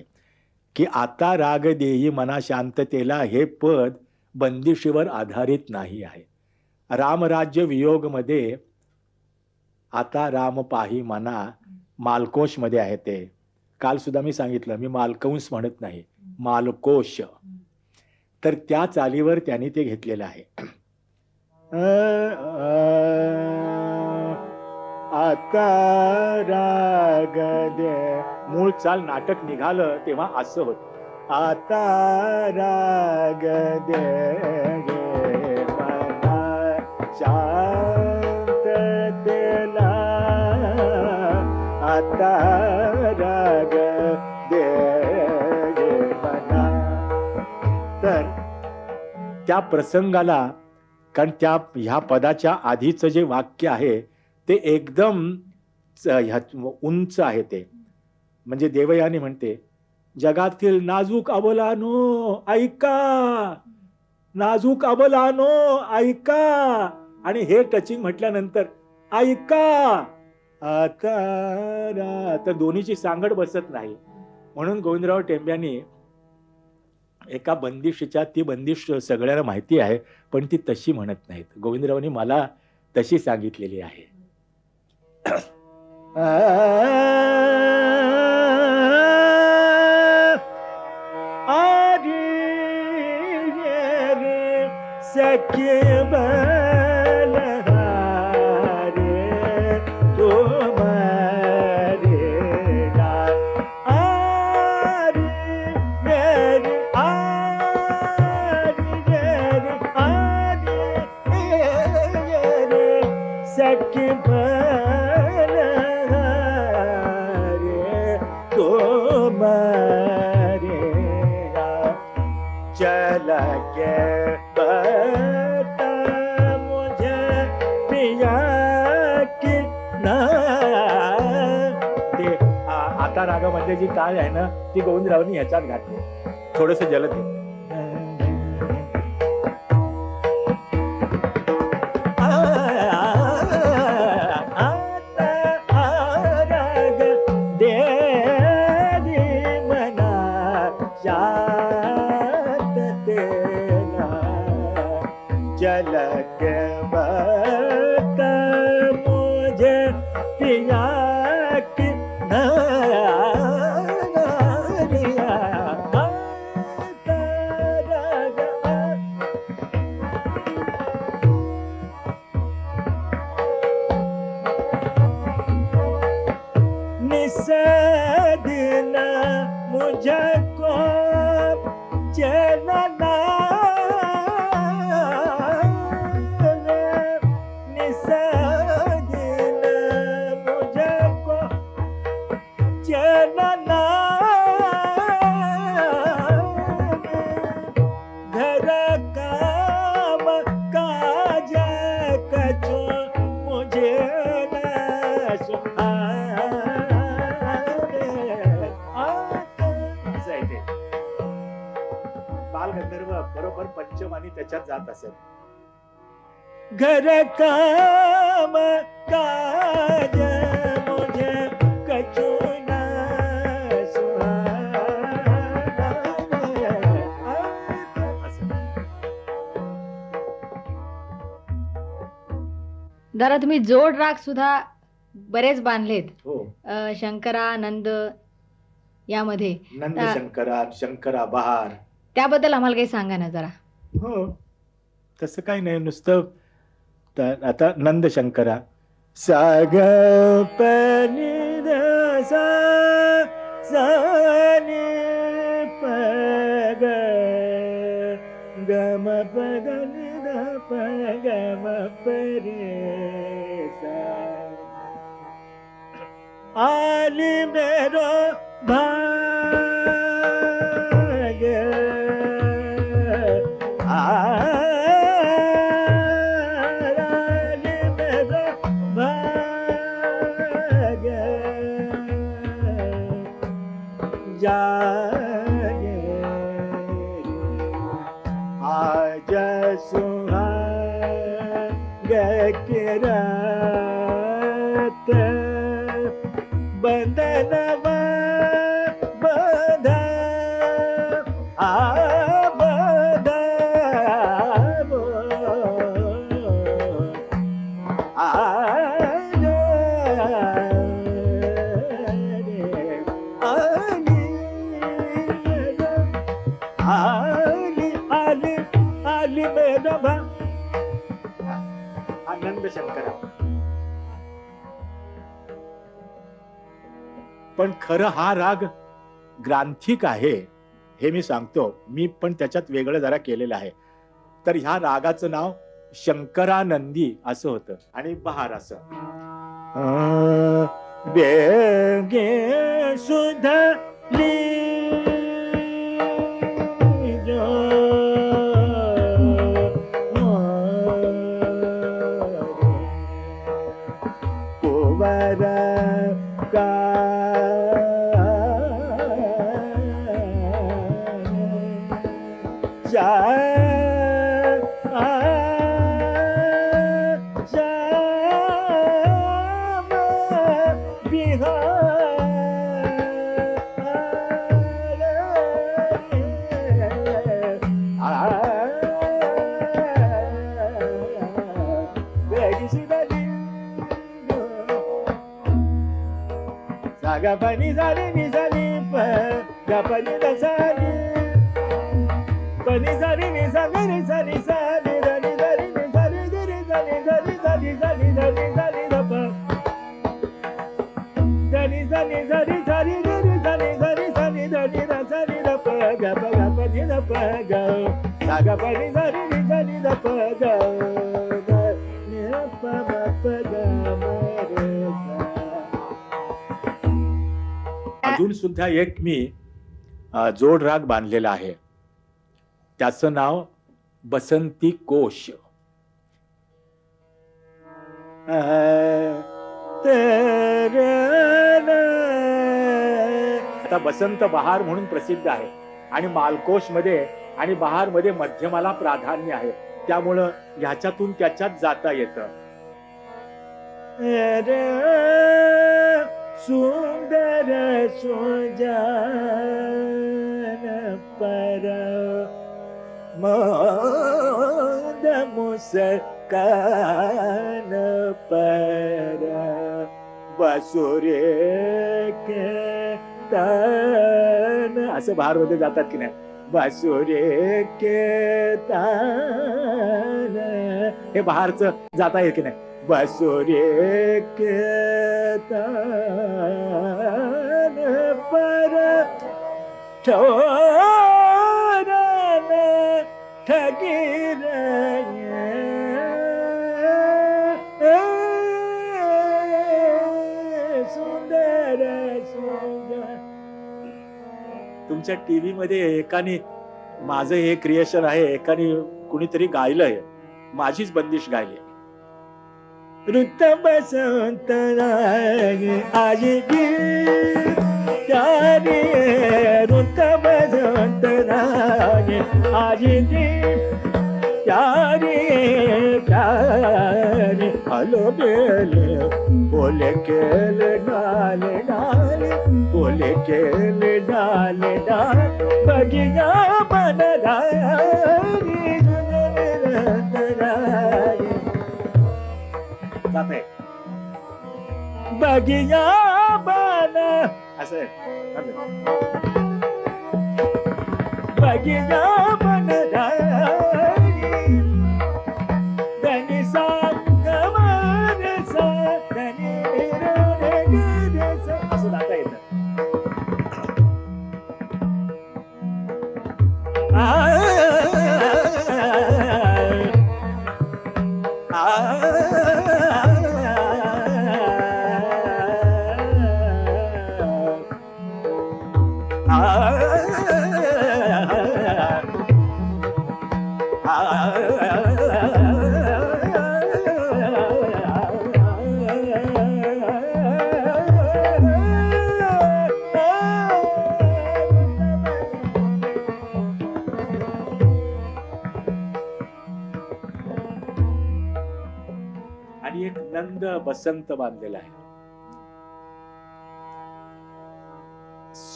की आता राग देई मना शांततेला हे पद बंदिशीवर आधारित नाही आहे. रामराज्य वियोग मध्ये आता राम पाही मना मालकोश मध्ये आहे. ते काल सुद्धा मी सांगितलं, मी मालकंस म्हणत नाही, मालकोश. तर त्या चालीवर त्यांनी ते घेतलेलं आहे. आता राग दे, मूळ चाल नाटक निघालं तेव्हा असं होत. आता राग दे गे मना शांततेला, आता राग दे गे मना. तर त्या प्रसंगाला, कारण त्या ह्या पदाच्या आधीचं जे वाक्य आहे ते एकदम उंच आहे. ते म्हणजे देवयानी म्हणते, जगातील नाजूक अबलानो ऐका, नाजूक अबलानो ऐका, आणि हे टचिंग म्हटल्यानंतर ऐका आता. तर दोन्हीची सांगड बसत नाही. म्हणून गोविंदराव टेंब्यांनी एका बंदिशीच्या, ती बंदिश सगळ्यांना माहिती आहे पण ती तशी म्हणत नाहीत, गोविंदरावांनी मला तशी सांगितलेली आहे. सखे आता रागामध्ये जी ताल आहे ना, ती गोविंदरावांनी ह्याच्यात घातली, थोडस जलद आहे. बालगंधर्व बरोबर पंचम आणि त्याच्यात जात असेल. घर काम काज मुझे कछु न दादा तुम्ही जोड राग सुद्धा बरेच बांधलेत. हो, शंकरानंद यामध्ये नंद शंकरा, शंकरा बहार. त्याबद्दल आम्हाला काही सांगा ना जरा. हो, तसं काही नाही, नुसतं आता नंद शंकरा साग पनी सा सानी पग गम पगनी द पगम परे सा आली मेरो भाग आली मेरो भाग जागे आज सुहाग की रात बंधनवा बंधा बंधा आली मेरा भा आनंद शंकरा. पण खरं हा राग ग्रांथिक आहे हे मी सांगतो. मी पण त्याच्यात वेगळं जरा केलेलं आहे. तर ह्या रागाचं नाव शंकरानंदी असं होतं आणि बहार असं. बेगे सुधली जो कुंवर का गा pani zali ni zali pa ga pani da zali pani zali ni zali ni zali zali da ni zali ni zali ni zali zali zali zali zali zali da pa da ni zali zali zali ni zali zali zali da ni da zali da pa ga pani da pa ga ga pani zali ni zali da pa ga ni pa pa ga अजून सुद्धा एक मी जोड राग बांधलेला आहे. त्याचं नाव बसंती कोश. आता बसंत बहार म्हणून प्रसिद्ध आहे आणि मालकोश मध्ये आणि बहार मध्ये मध्यमाला प्राधान्य आहे. त्यामुळं ह्याच्यातून त्याच्यात जाता येतं. सुंदर सुजान पर मोद मुस्कान पर बसुरे के तन असं बहार मध्ये जातात की नाही. बसुरे के तन हे बहारचं जाता येत की नाही. बसुरे के तन पर ठोरन ठगी रे सुंदर सुंदर. तुमच्या टीव्ही मध्ये एकाने माझं हे क्रिएशन आहे, एकाने कुणीतरी गायलंय, माझीच बंदिश गायली. ऋत बसंत आज प्यारी ऋत बसंत आज प्यारी प्यारी हलो बेले बोले केल डाल डाल बोले केल डाल डाल बगिया बन जाते बगिया बन असं बगिया बन धनी सांग सा धनी असं जाता येतं. आणि एक नंद बसंत बांधलेला आहे.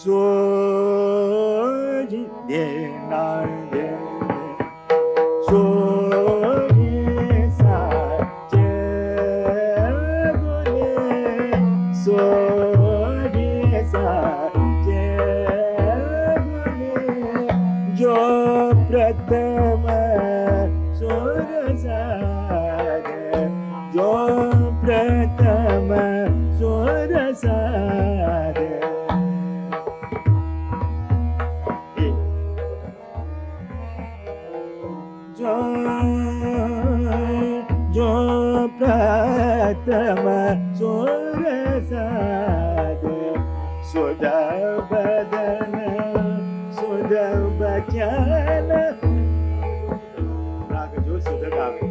सोजी देणार दे सोजी साचे गुणे सोजी साचे गुणे जो प्रथम सोरसाद जो प्रथम सोरसाद जो प्रथम सुरसाद सुधा बदन सुधा बचन राग जो सुधा गावे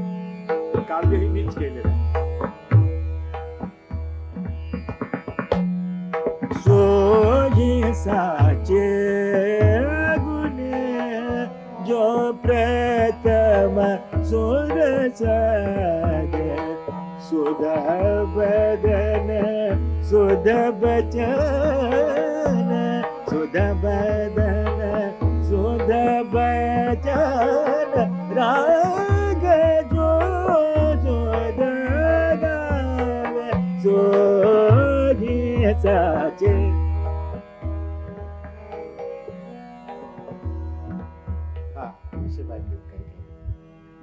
काव्य ही मीच केलेलं आहे. सोजी साचे गुणे जो प्रथम सुरसाद सुधा बदन सुधा बचन सुधा बदन सुधा बचन राग जो सुधा गावे सोजी साचे.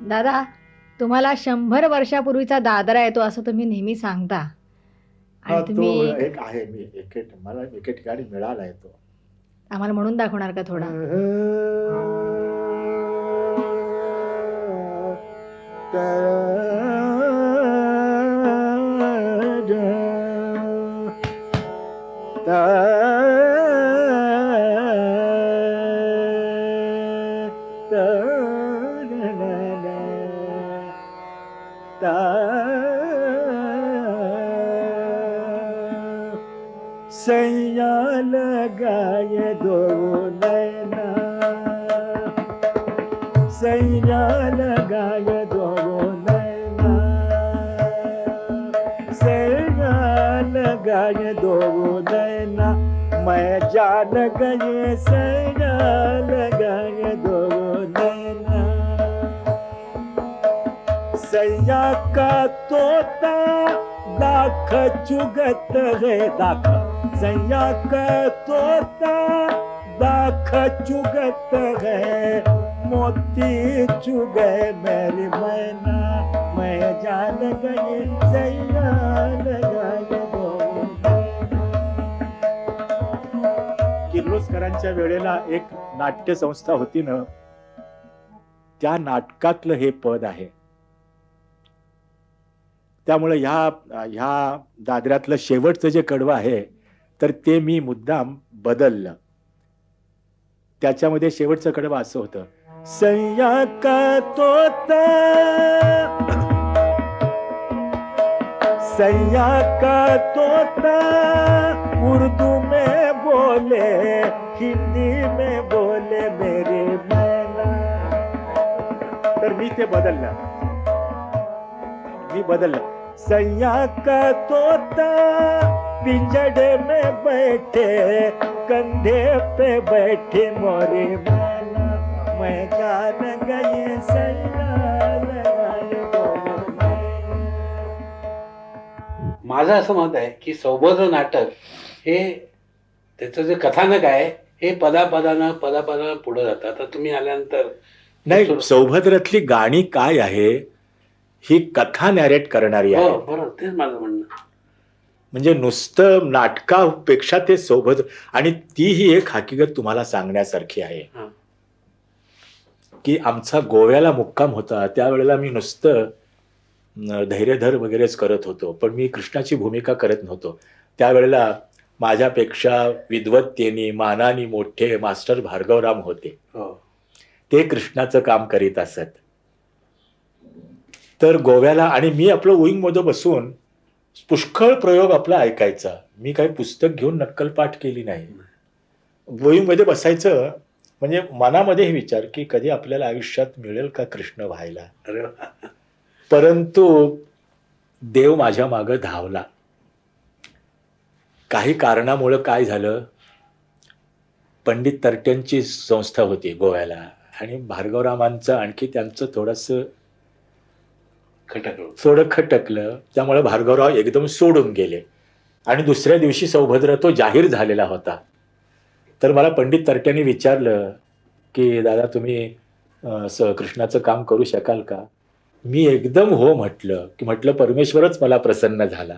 दादा, तुम्हाला 100 वर्षापूर्वीचा दादरा येतो असं तुम्ही नेहमी सांगता. आणि तो तुम्ही एक आहे, मला एके ठिकाणी मिळाला आहे तो. आम्हाला म्हणून दाखवणार का थोडा? सैया लगाए दो नैना सैया लगाए दो नैना सैया लगाए दो नैना मैं जान गए सैया लगाए दो नैना सैया का तोता दाख चुगत है दाख सैया का तोता दाख चुगत है मोती चुगे मेरी मैना मैं जान गई सैया लगाए दो. किर्लोस्करांच्या वेळेला एक नाट्य संस्था होती ना, त्या नाटकातलं हे पद आहे. त्यामुळे ह्या दादऱ्यातलं शेवटचं जे कडवं आहे तर ते मी मुद्दाम बदललं. त्याच्यामध्ये शेवटचं कडवं असं होतं, सैया का तोता सैया का तोता उर्दू में बोले हिंदी में बोले मेरे मैना. तर मी ते बदललं. सैया का तोता पिंजड़े में बैठे कंधे पे बैठे मोरे मैना. मैं जान गई सैया लगाए बोले मैना. माझं असं मत आहे की सौभद्र नाटक हे त्याचं जे कथानक आहे हे पदापदानं पुढे जातं. आता तुम्ही आल्यानंतर नाही, सौभद्रातली गाणी काय आहे ही कथा नॅरेट करणारी आहे. बरोबर, तेच माझं म्हणणं. म्हणजे नुसतं नाटकापेक्षा ते सौभद्र, आणि ती ही एक हकीकत तुम्हाला सांगण्यासारखी आहे की आमचा गोव्याला मुक्काम होता त्यावेळेला मी नुसतं धैर्यधर वगैरेच करत होतो, पण मी कृष्णाची भूमिका करत नव्हतो. त्यावेळेला माझ्यापेक्षा विद्वत्तेनी मानानी मोठे मास्टर भार्गवराम होते. ते कृष्णाचं काम करीत असत. तर गोव्याला, आणि मी आपलं उईंगमध्ये बसून पुष्कळ प्रयोग आपला ऐकायचा. मी काही पुस्तक घेऊन नक्कलपाठ केली नाही. वोईंगमध्ये बसायचं म्हणजे मनामध्ये हे विचार की कधी आपल्याला आयुष्यात मिळेल का कृष्ण व्हायला. परंतु देव माझ्या मागं धावला. काही कारणामुळं काय झालं, पंडित तरट्यांची संस्था होती गोव्याला आणि भार्गवरामांचं आणखी त्यांचं थोडं खटकलं. त्यामुळे भार्गवराव एकदम सोडून गेले आणि दुसऱ्या दिवशी सौभद्र तो जाहीर झालेला होता. तर मला पंडित तरट्यांनी विचारलं की दादा तुम्ही कृष्णाचं काम करू शकाल का. मी एकदम हो म्हटलं परमेश्वरच मला प्रसन्न झाला.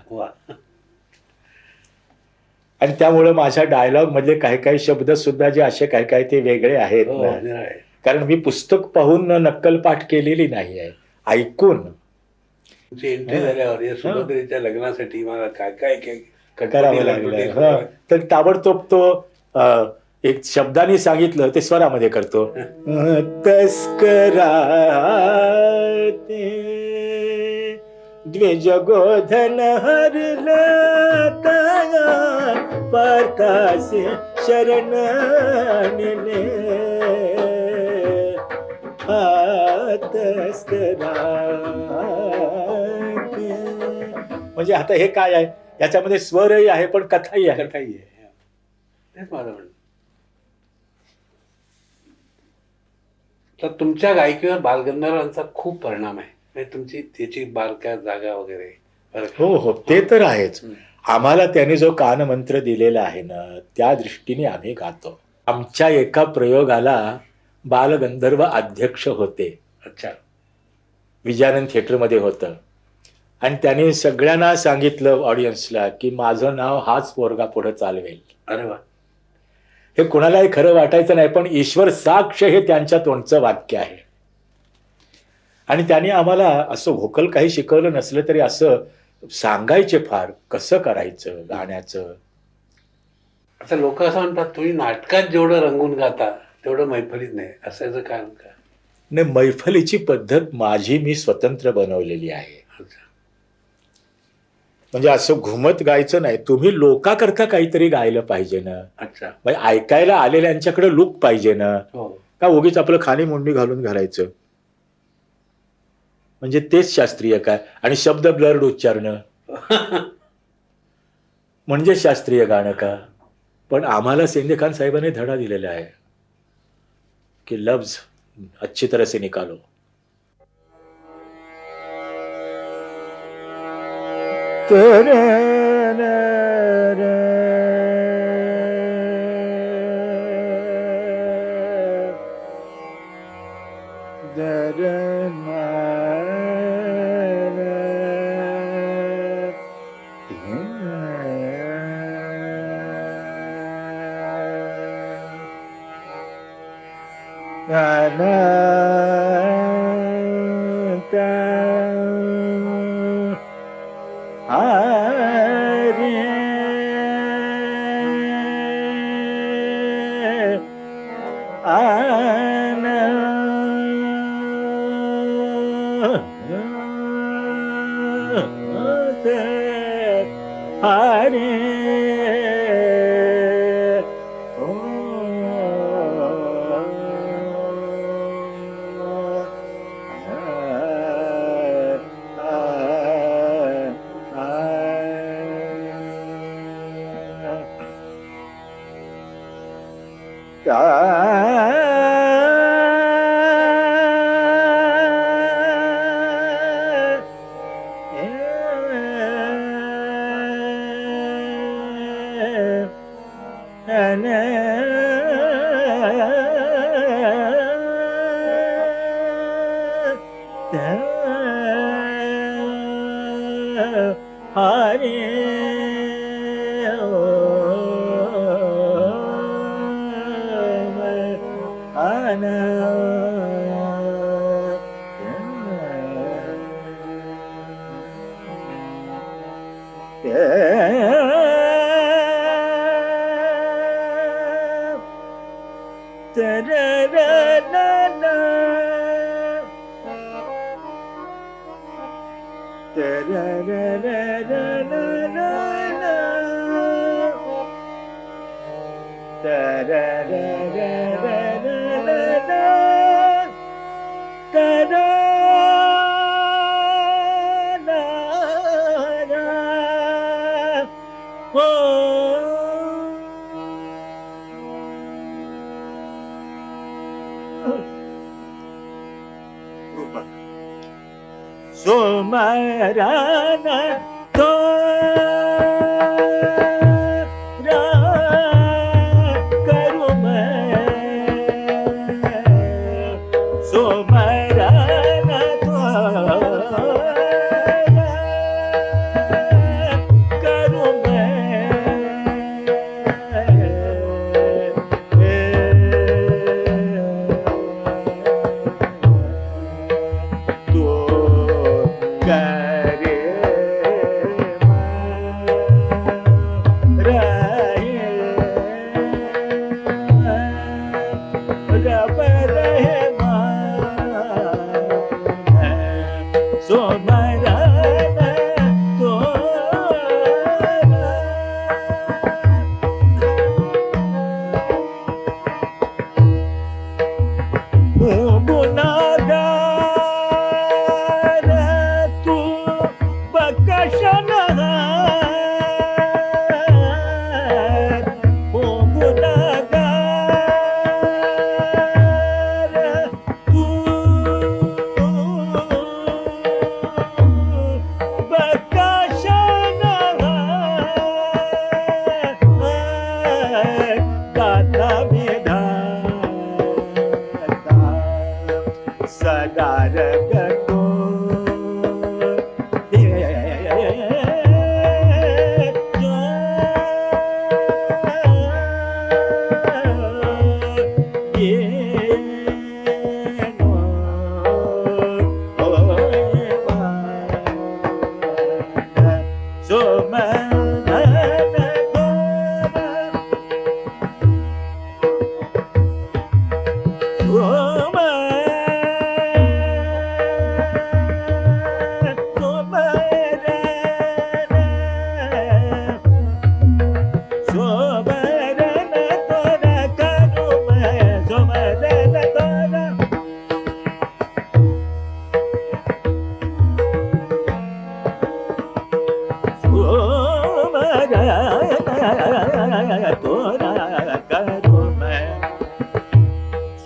आणि त्यामुळे माझ्या डायलॉग मधले काही शब्द सुद्धा जे असे काय ते वेगळे आहेत ना, कारण मी पुस्तक पाहून नक्कलपाठ केलेली नाही आहे, ऐकून. एंट्री झाल्यावर या सुभद्रेच्या लग्नासाठी मला काय करावं लागलं. तर ताबडतोब तो एक शब्दाने सांगितलं ते स्वरामध्ये करतो. तस्करा द्विजगोधन हरला पार्थासी शरण आणले तस्करा. म्हणजे आता हे काय आहे, याच्यामध्ये स्वरही आहे पण कथाही आहे. तेच माझं म्हणणं. तर तुमच्या गायकीवर बालगंधर्वांचा खूप परिणाम आहे. म्हणजे तुमची त्याची बारक्या जागा वगैरे. हो, ते तर आहेच. आम्हाला त्याने जो कानमंत्र दिलेला आहे ना, त्या दृष्टीने आम्ही गातो. आमच्या एका प्रयोगाला बालगंधर्व अध्यक्ष होते. अच्छा. विजयानंद थिएटरमध्ये होतं आणि त्याने सगळ्यांना सांगितलं ऑडियन्सला की माझं नाव हाच पोरगा पुढे चालवेल. अरे वा. हे कोणालाही खरं वाटायचं नाही, पण ईश्वर साक्ष हे त्यांच्या तोंडचं वाक्य आहे. आणि त्याने आम्हाला असं व्होकल काही शिकवलं नसलं तरी असं सांगायचे फार कसं करायचं गाण्याचं. आता लोक असं म्हणतात तुम्ही नाटकात जेवढं रंगून गाता तेवढं मैफलीत नाही, असायचं कारण का. नाही, मैफलीची पद्धत माझी मी स्वतंत्र बनवलेली आहे. म्हणजे असं घुमत गायचं नाही. तुम्ही लोकांकरता काहीतरी गायलं पाहिजे ना. अच्छा. म्हणजे ऐकायला आलेल्यांच्याकडे लूक पाहिजे ना. हो. का उगीच आपलं खाणी मुंडी घालून घालायचं. म्हणजे तेच शास्त्रीय काय, आणि शब्द ब्लर्ड उच्चारणं म्हणजे शास्त्रीय गाणं का. पण आम्हाला सेंदे खान साहेबांनी धडा दिलेला आहे की लफ्ज अच्छी तरह से निकालो. हरे सोमरन तोरा करू मैं सोमरन तोरा करू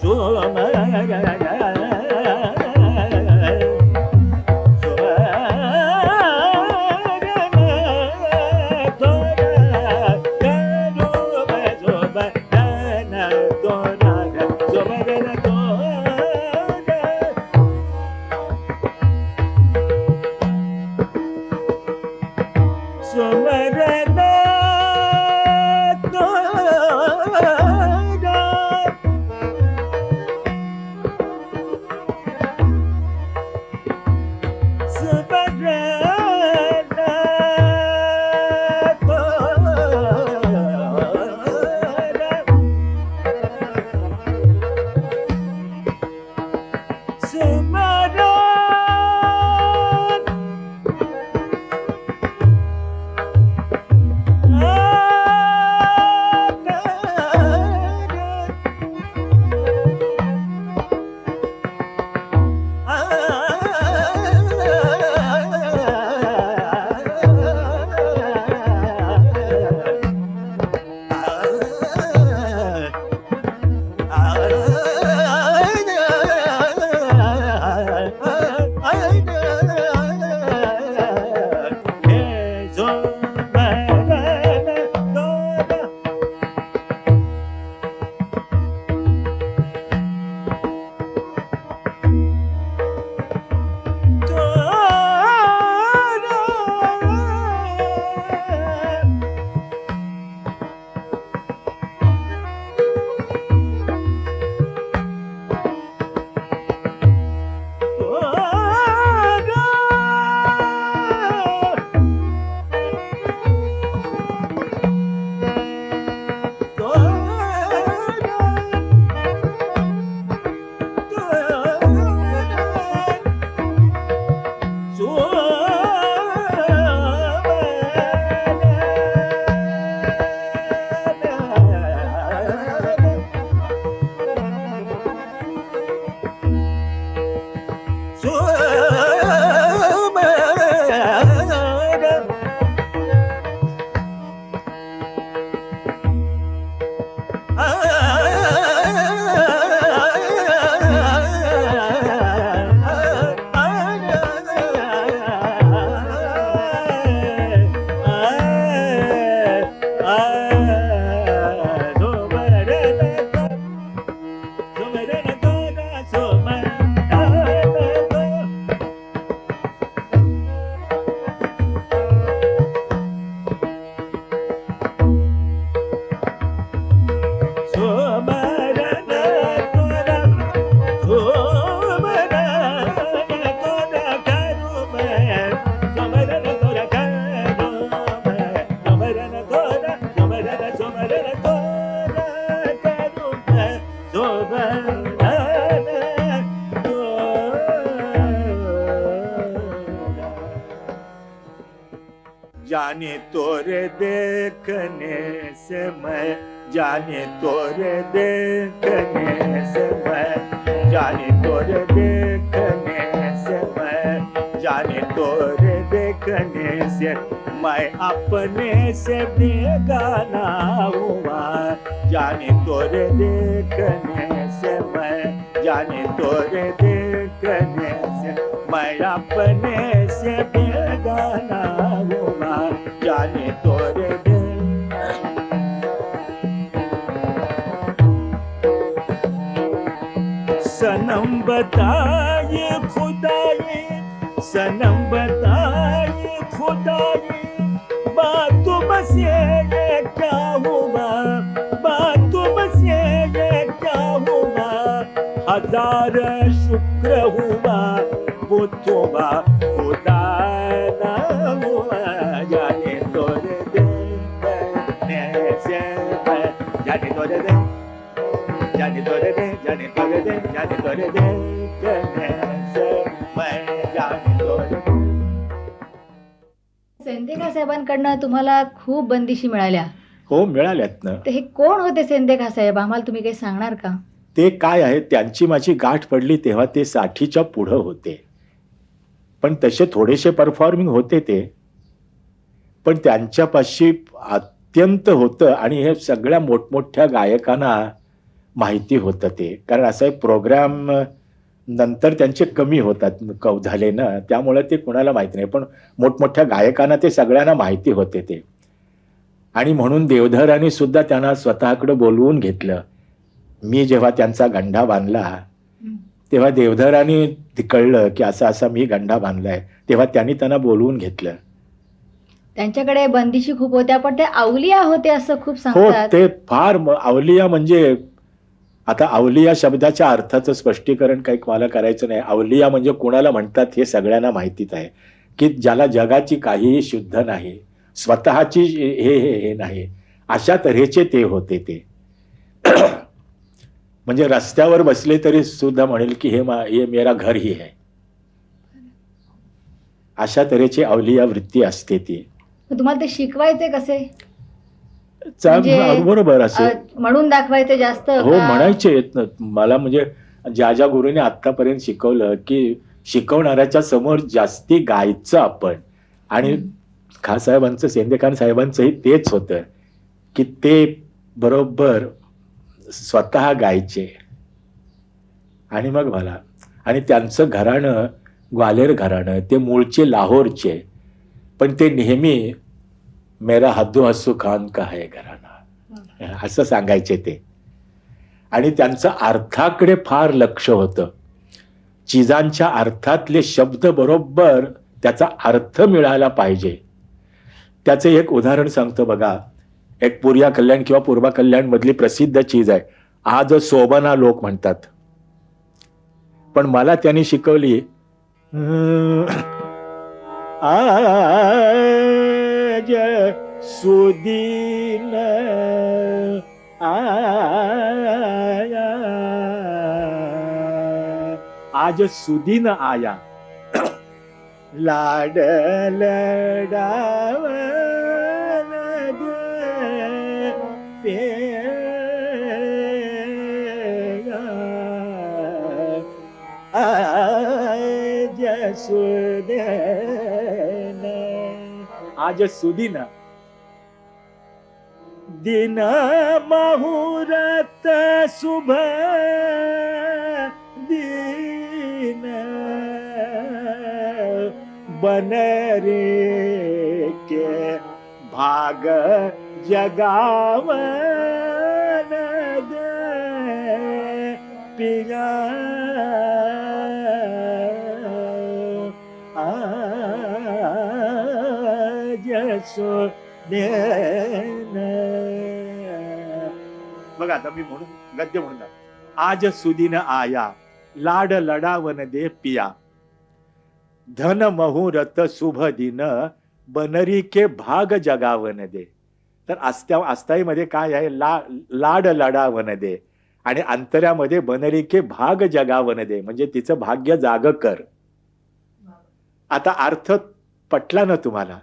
Sumara जाने तोरे देखने से मैं, जाने तोरे देखने से मैं, जाने तोरे देखने से मैं, जाने तोरे देखने से मैं अपने से बेगाना हुआ। जाने तोरे देखने से मैं, जाने तोरे देखने से मैं अपने से बेगाना हुआ। जाने तोरे सनम बताए खुदाई, सनम बताए खुदाई, बात बस ये क्या हुआ, बात बस ये क्या हुआ। हजार शुक्र हुआ वो तोबा खुदा ना हुआ। जाने तोरे देखने से मैं, जाने तोरे दे, जाने तोरे दे, जाने तोरे दे, जाने तोरे देखने से मैं, जाने तोरे दे। सेंदेका साहेबांकडनं तुम्हाला खूप बंदिशी मिळाल्या, हो मिळाल्यात ना. तर हे कोण होते सेंदेका साहेब, आम्हाला तुम्ही काही सांगणार का? ते काय आहे, त्यांची माझी गाठ पडली तेव्हा ते 60च्या पुढं होते, पण तसे थोडेसे परफॉर्मिंग होते ते, पण त्यांच्यापाशी अत्यंत होतं आणि हे सगळ्या मोठमोठ्या गायकांना माहिती होतं ते. कारण असा एक प्रोग्राम नंतर त्यांचे कमी होतात झाले ना, त्यामुळे ते कुणाला माहिती नाही, पण मोठमोठ्या गायकांना ते सगळ्यांना माहिती होते ते. आणि म्हणून देवधरांनी सुद्धा त्यांना स्वतःकडे बोलवून घेतलं. मी जेव्हा त्यांचा गंडा बांधला तेव्हा देवधरांनी कळलं की असा असा मी गंडा बांधलाय, तेव्हा त्यांनी त्यांना बोलवून घेतलं. त्यांच्याकडे बंदिशी खूप होत्या, पण ते अवलिया होते असं खूप हो, सांगतात. ते फार अवलिया म्हणजे, आता अवलिया शब्दाच्या अर्थाचं स्पष्टीकरण काही मला करायचं नाही. अवलिया म्हणजे कोणाला म्हणतात हे सगळ्यांना माहितीच आहे, की ज्याला जगाची काहीही शुद्ध नाही, स्वतःची हे नाही, अशा तऱ्हेचे ते होते ते. म्हणजे रस्त्यावर बसले तरी सुद्धा म्हणेल की हे मेरा घर ही है, अशा तऱ्हेची अवलिया वृत्ती असते ती. मग तुम्हाला ते शिकवायचे कसे? म्हणजे, बरोबर असं म्हणून दाखवायचे जास्त हो का? म्हणायचे मला. म्हणजे ज्या गुरुने आतापर्यंत शिकवलं की शिकवणाऱ्याच्या समोर जास्ती गायचं आपण. आणि खान साहेबांचं, सेंदेखान साहेबांचंही तेच होतं की ते बरोबर स्वतः गायचे आणि मग मला. आणि त्यांचं घराणं ग्वालेर घराणं, ते मूळचे लाहोरचे, पण ते नेहमी मेरा हद्दू हस्सू खान का है घराणा असं सांगायचे ते. आणि त्यांचं अर्थाकडे फार लक्ष होतं. चिजांच्या अर्थातले शब्द बरोबर त्याचा अर्थ मिळाला पाहिजे. त्याचं एक उदाहरण सांगतो बघा. एक पूर्या कल्याण किंवा पूर्वा कल्याण मधली प्रसिद्ध चीज आहे. आज सोबना लोक म्हणतात, पण मला त्यांनी शिकवली आज सुदीन आया, आज सुदीन आया, लाड लडाव आज सुदिन दिन मुहूर्त शुभ दिन बनरे के भाग जगावन दे पिया बघा आता मी म्हणून गद्य म्हणून आज सुदिन आया लाड लडावन दे पिया धन मुहूर्त शुभ दिन बनरी के भाग जगावन दे. तर आस्थाईमध्ये काय आहे, लाड लडावन दे आणि अंतऱ्यामध्ये बनरी के भाग जगावन दे म्हणजे तिचं भाग्य जाग कर. आता अर्थ पटला ना तुम्हाला?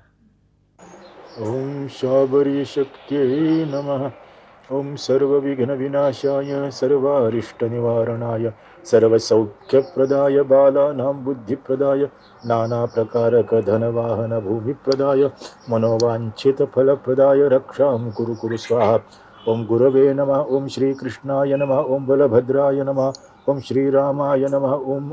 ओम शाबरी शक्त्यै नमः. ओम सर्व विघ्न विनाशाय सर्वारिष्ट निवारणाय सर्वसौख्यप्रदाय बालानां बुद्धिप्रदाय नाना प्रकारक धनवाहन भूमिप्रदाय मनोवांछित फलप्रदाय रक्षां कुरु कुरु स्वाहा. ओम गुरवे नमः. ओम श्रीकृष्णाय नमः. ओम बलभद्राय नमः. ओम श्रीरामाय नमः. ओम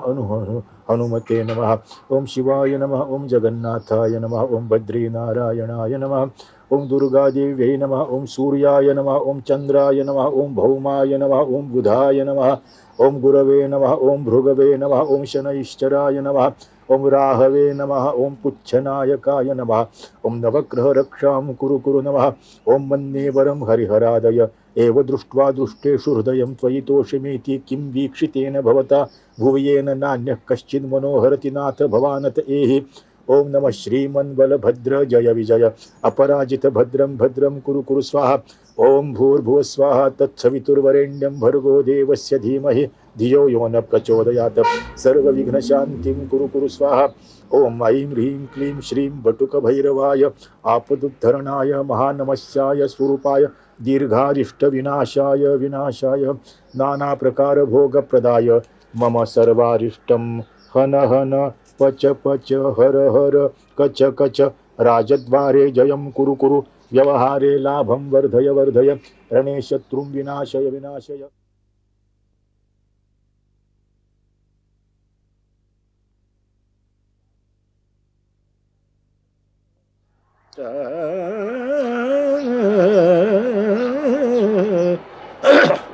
हनुमते नमः. ओम शिवाय नमः. ओम जगन्नाथाय नमः. ओम बद्रीनारायणाय नमः. ओम दुर्गादेव्यै नमः. ओम सूर्याय नमः. ओम चंद्राय नमः. ओम भौमाय नमः. ओम बुधाय नमः. ओम गुरवे नमः. ओम भृगवे नमः. ओम शनैश्चराय नमः. ओम राहवे नमः. ओम पुच्छनायकाय नमः. ओम नवग्रह रक्षां कुरु कुरु नमः. ओम मन्ये वरं हरिहरादय एव दृष्ट्वा दृष्टेषु हृदयं त्वयि तोषिमेति किं वीक्षितेन भवता भुवयेन नान्यः कश्चिन् मनोहरति नाथ भवानत एहि. ओम नमः श्रीमन्बलभद्र जय विजय अपराजित भद्रं भद्रं कुरु कुरु स्वाहा. ओम भूर्भुवः स्वाहा तत्सवितुर्वरेण्यं भर्गो देवस्य धीमहि धियो यो न प्रचोदयात्. सर्वविघ्नशान्तिं कुरु कुरु स्वाहा. ओम ऐं ह्रीं क्लीं श्रीं बटुकभैरवाय आपदुद्धरणाय महानमस्याय स्वरूपाय दीर्घारिष्टविनाशाय विनाशाय नानाप्रकारभोगप्रदाय मम सर्वारिष्टं हन हन पच पच हर हर कच कच राजद्वारे जयं कुरु कुरु व्यवहारे लाभं वर्धय वर्धय रणे शत्रुं विनाशय विनाशय.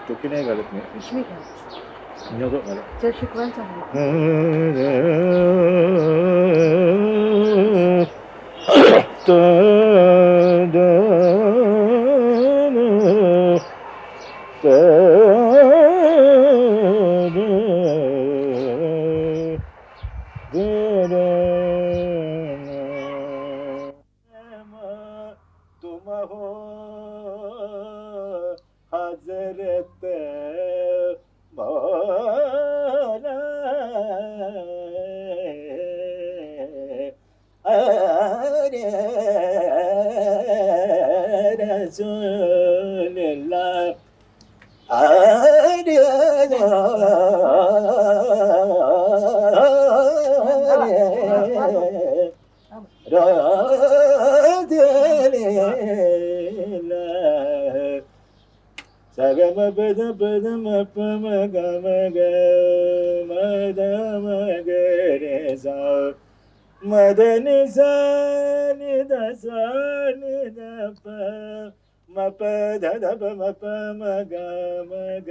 टोपी नाही घालत मी. पिशवी घ्या. नको मला. जर शिकवायला चांगलं. तुम हो हजरत मौला अरे रसूलुल्लाह अरे सगम पद पद मप मग मग मद मग रे सा मदन सा निद सा निद प मप ध ध प मप मग मग